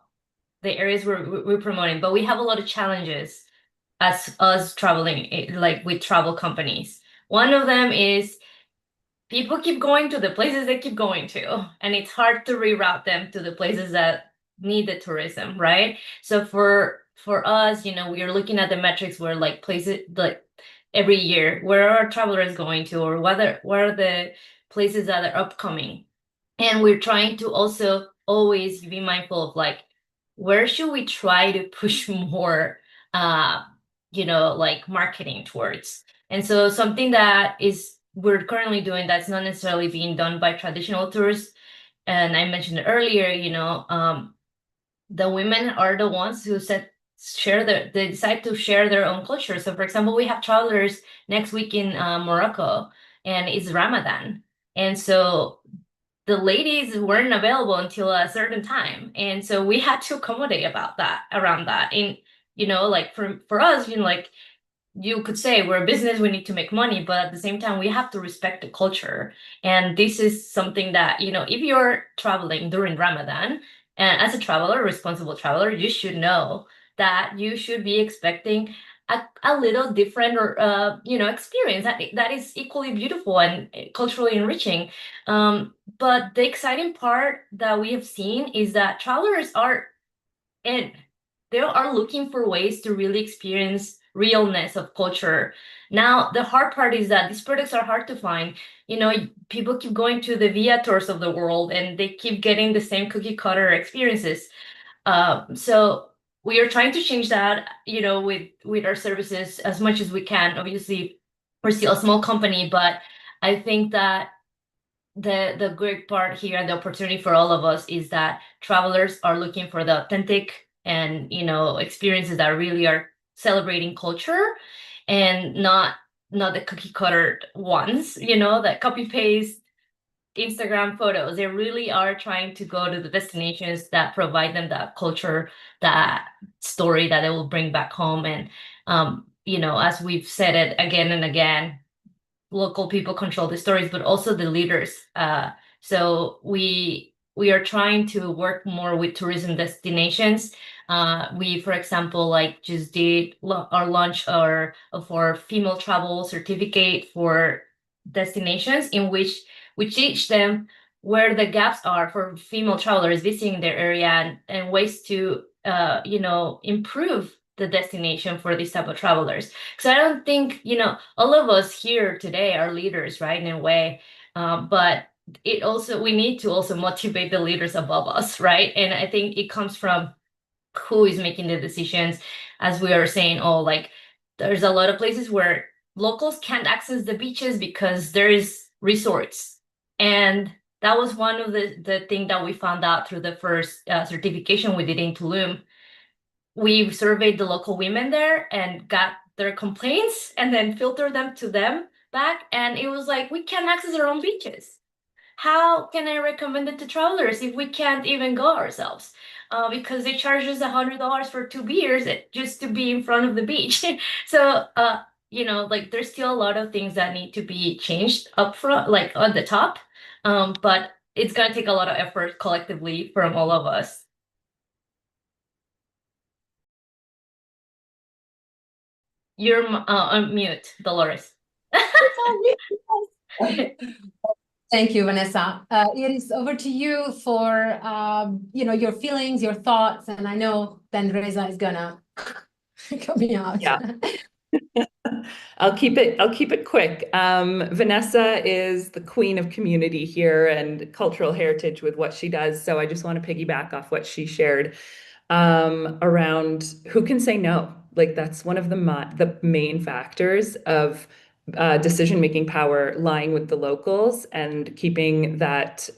the areas we're promoting. But we have a lot of challenges as us traveling, like with travel companies. One of them is people keep going to the places they keep going to, and it's hard to reroute them to the places that need the tourism, right? So for us, we are looking at the metrics where like places like every year, where are travelers going to, or where are the places that are upcoming. And we're trying to also always be mindful of like, where should we try to push more, like marketing towards. And so something that we're currently doing that's not necessarily being done by traditional tourists. And I mentioned it earlier, the women are the ones who they decide to share their own culture. So for example, we have travelers next week in Morocco, and it's Ramadan. And so the ladies weren't available until a certain time. And so we had to accommodate around that. And, like for us, like you could say we're a business, we need to make money, but at the same time, we have to respect the culture. And this is something that, if you're traveling during Ramadan, and as a traveler, responsible traveler, you should know that you should be expecting a little different or experience that is equally beautiful and culturally enriching. But the exciting part that we have seen is that travelers are looking for ways to really experience realness of culture. Now, the hard part is that these products are hard to find. People keep going to the Viators of the world, and they keep getting the same cookie cutter experiences. So we are trying to change that, with our services as much as we can. Obviously, we're still a small company, but I think that the great part here, the opportunity for all of us, is that travelers are looking for the authentic and experiences that really are celebrating culture, and not the cookie cutter ones, that copy paste Instagram photos. They really are trying to go to the destinations that provide them that culture, that story that they will bring back home. And as we've said it again and again, local people control the stories, but also the leaders. So we are trying to work more with tourism destinations. We, for example, just did our launch of our female travel certificate for destinations, in which we teach them where the gaps are for female travelers visiting their area, and ways to improve the destination for these type of travelers. Because I don't think all of us here today are leaders, right, in a way, but we need to also motivate the leaders above us, right? And I think it comes from who is making the decisions. As we are saying, oh, like there's a lot of places where locals can't access the beaches because there is resorts. And that was one of the thing that we found out through the first certification we did in Tulum. We surveyed the local women there and got their complaints and then filtered them to them back. And it was like, we can't access our own beaches. How can I recommend it to travelers if we can't even go ourselves? Because they charge us $100 for 2 beers just to be in front of the beach. So, you know, like there's still a lot of things that need to be changed up front, like on the top. But it's going to take a lot of effort collectively from all of us. You're on mute, Dolores. Thank you, Vanessa. Iris, over to you for you know, your feelings, your thoughts, and I know then Reza is gonna help me out. Yeah. I'll keep it quick. Vanessa is the queen of community here and cultural heritage with what she does. So I just want to piggyback off what she shared around who can say no. Like that's one of the main factors of decision-making power lying with the locals, and keeping that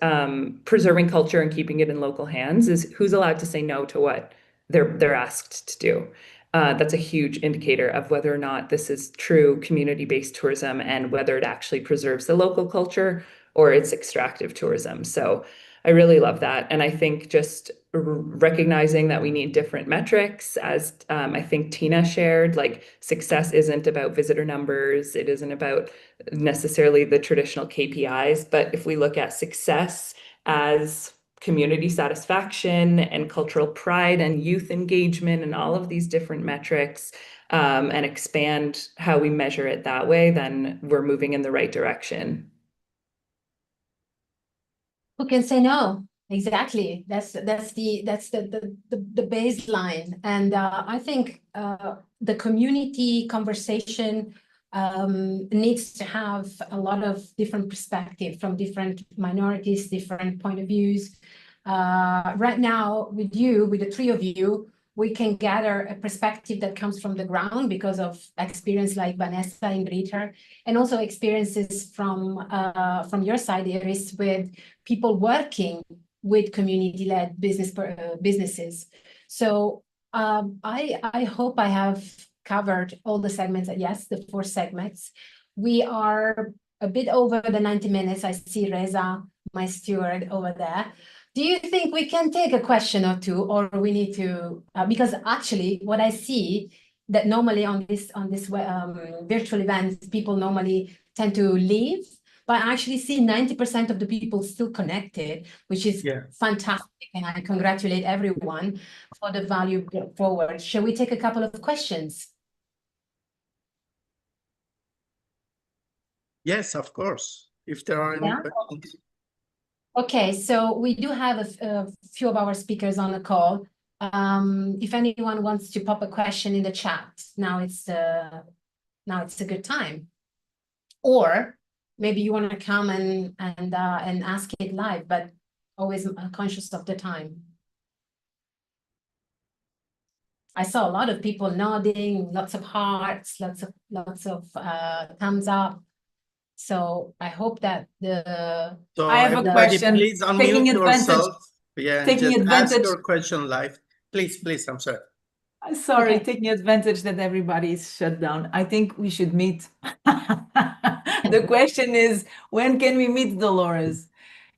preserving culture and keeping it in local hands is who's allowed to say no to what they're asked to do. That's a huge indicator of whether or not this is true community-based tourism and whether it actually preserves the local culture or it's extractive tourism. So I really love that. And I think just recognizing that we need different metrics, as I think Tina shared, like success isn't about visitor numbers. It isn't about necessarily the traditional KPIs, but if we look at success as community satisfaction and cultural pride and youth engagement and all of these different metrics, and expand how we measure it that way, then we're moving in the right direction. Who can say no? Exactly. That's the baseline. And I think the community conversation needs to have a lot of different perspective from different minorities, different point of views. Right now, with the three of you, we can gather a perspective that comes from the ground because of experience like Vanessa and Greta, and also experiences from your side, Iris, with people working with community-led businesses. So I hope I have covered all the segments. Yes, the 4 segments. We are a bit over the 90 minutes. I see Reza, my steward, over there. Do you think we can take a question or two, or we need to? Because actually, what I see that normally on this virtual events, people normally tend to leave, but I actually see 90% of the people still connected, which is fantastic, and I congratulate everyone for the value forward. Shall we take a couple of questions? Yes, of course. If there are any questions. Okay, so we do have a few of our speakers on the call. If anyone wants to pop a question in the chat, now it's a good time. Or maybe you want to come and ask it live, but always conscious of the time. I saw a lot of people nodding, lots of hearts, lots of thumbs up. So I hope that So I have a question. Please unmute yourself. Yeah, taking just advantage. ask your question live. Please, I'm sorry. Sorry, taking advantage that everybody is shut down. I think we should meet. The question is, when can we meet, Dolores?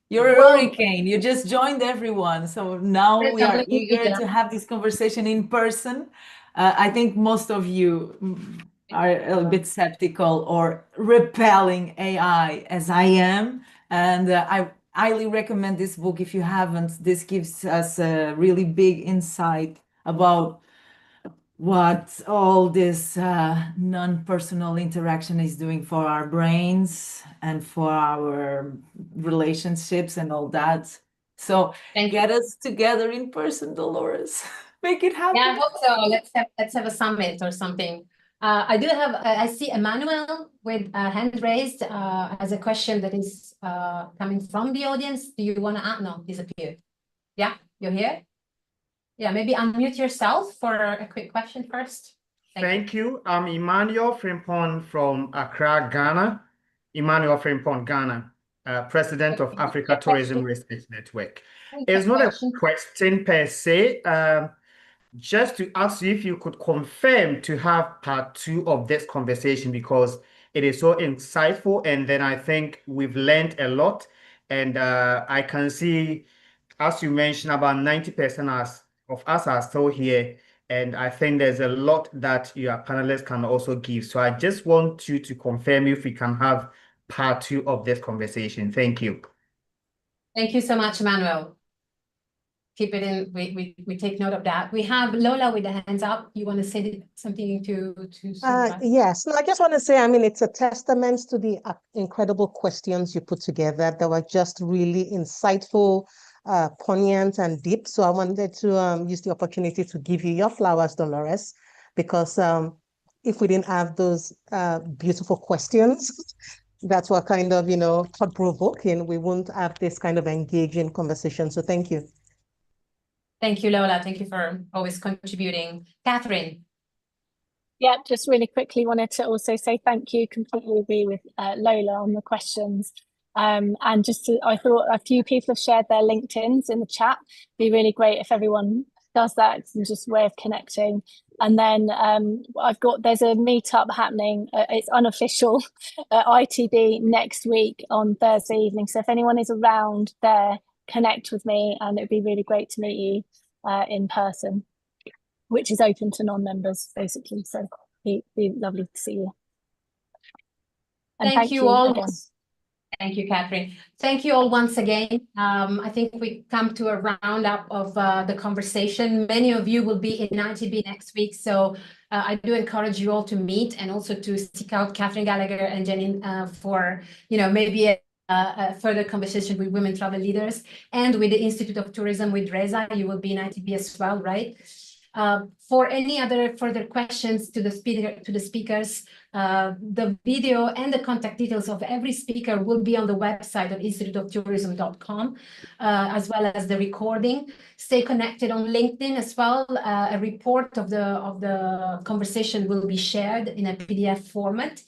You're a hurricane. You just joined everyone. So now we are eager to have this conversation in person. I think most of you are a little bit skeptical or repelling AI, as I am. And I highly recommend this book if you haven't. This gives us a really big insight about what all this non-personal interaction is doing for our brains and for our relationships and all that. So get us together in person, Dolores. Make it happen. Yeah, I hope so. Let's have a summit or something. I see Emmanuel with a hand raised as a question that is coming from the audience. Do you want to add? No, disappeared. Yeah, you're here? Yeah, maybe unmute yourself for a quick question first. Thank you. I'm Emmanuel Frimpong from Accra, Ghana. Emmanuel Frimpong, Ghana, President of Africa Tourism Research Network. It's not a question per se, just to ask you if you could confirm to have part 2 of this conversation, because it is so insightful, and then I think we've learned a lot. And I can see, as you mentioned, about 90% of us are still here. And I think there's a lot that your panelists can also give. So I just want you to confirm if we can have part 2 of this conversation. Thank you. Thank you so much, Emmanuel. Keep it in. We take note of that. We have Lola with the hands up. You want to say something to Yes. No, I just want to say, I mean, it's a testament to the incredible questions you put together that were just really insightful, poignant and deep. So I wanted to use the opportunity to give you your flowers, Dolores, because if we didn't have those beautiful questions that were kind of, thought-provoking, we wouldn't have this kind of engaging conversation. So thank you. Thank you, Lola. Thank you for always contributing. Catherine. Yeah, just really quickly wanted to also say thank you. Completely agree with Lola on the questions. And I thought a few people have shared their LinkedIns in the chat. It'd be really great if everyone does that. It's just a way of connecting. And then there's a meetup happening. It's unofficial at ITB next week on Thursday evening. So if anyone is around there, connect with me, and it'd be really great to meet you in person, which is open to non-members basically. So it'd be lovely to see you. And thank you all again. Thank you, Catherine. Thank you all once again. I think we come to a roundup of the conversation. Many of you will be in ITB next week, so I do encourage you all to meet and also to seek out Catherine Gallagher and Janine for maybe a further conversation with women travel leaders, and with the Institute of Tourism with Reza. You will be in ITB as well, right? For any other further questions to the speakers, the video and the contact details of every speaker will be on the website of instituteoftourism.com, as well as the recording. Stay connected on LinkedIn as well. A report of the conversation will be shared in a PDF format.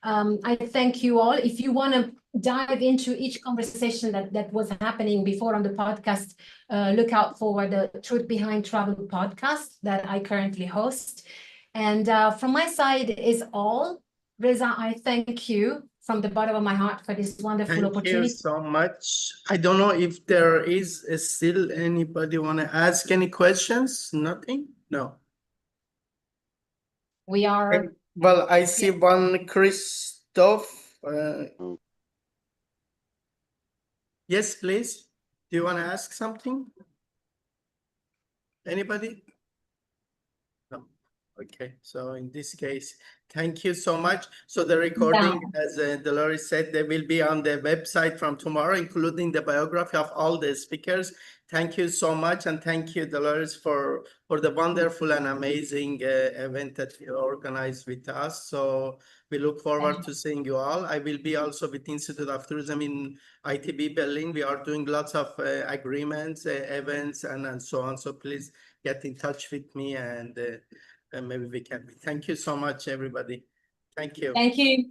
I thank you all. If you want to dive into each conversation that was happening before on the podcast, look out for the Truth Behind Travel podcast that I currently host. And from my side is all. Reza, I thank you from the bottom of my heart for this wonderful opportunity. Thank you so much. I don't know if there is still anybody want to ask any questions. Nothing? No. We are. Well, I see one Christoph. Yes, please. Do you want to ask something? Anybody? No. Okay. So in this case, thank you so much. So the recording, as Dolores said, they will be on the website from tomorrow, including the biography of all the speakers. Thank you so much. And thank you, Dolores, for the wonderful and amazing event that you organized with us. So we look forward to seeing you all. I will be also with Institute of Tourism in ITB Berlin. We are doing lots of agreements, events, and so on. So please get in touch with me, and maybe we can. Thank you so much, everybody. Thank you. Thank you.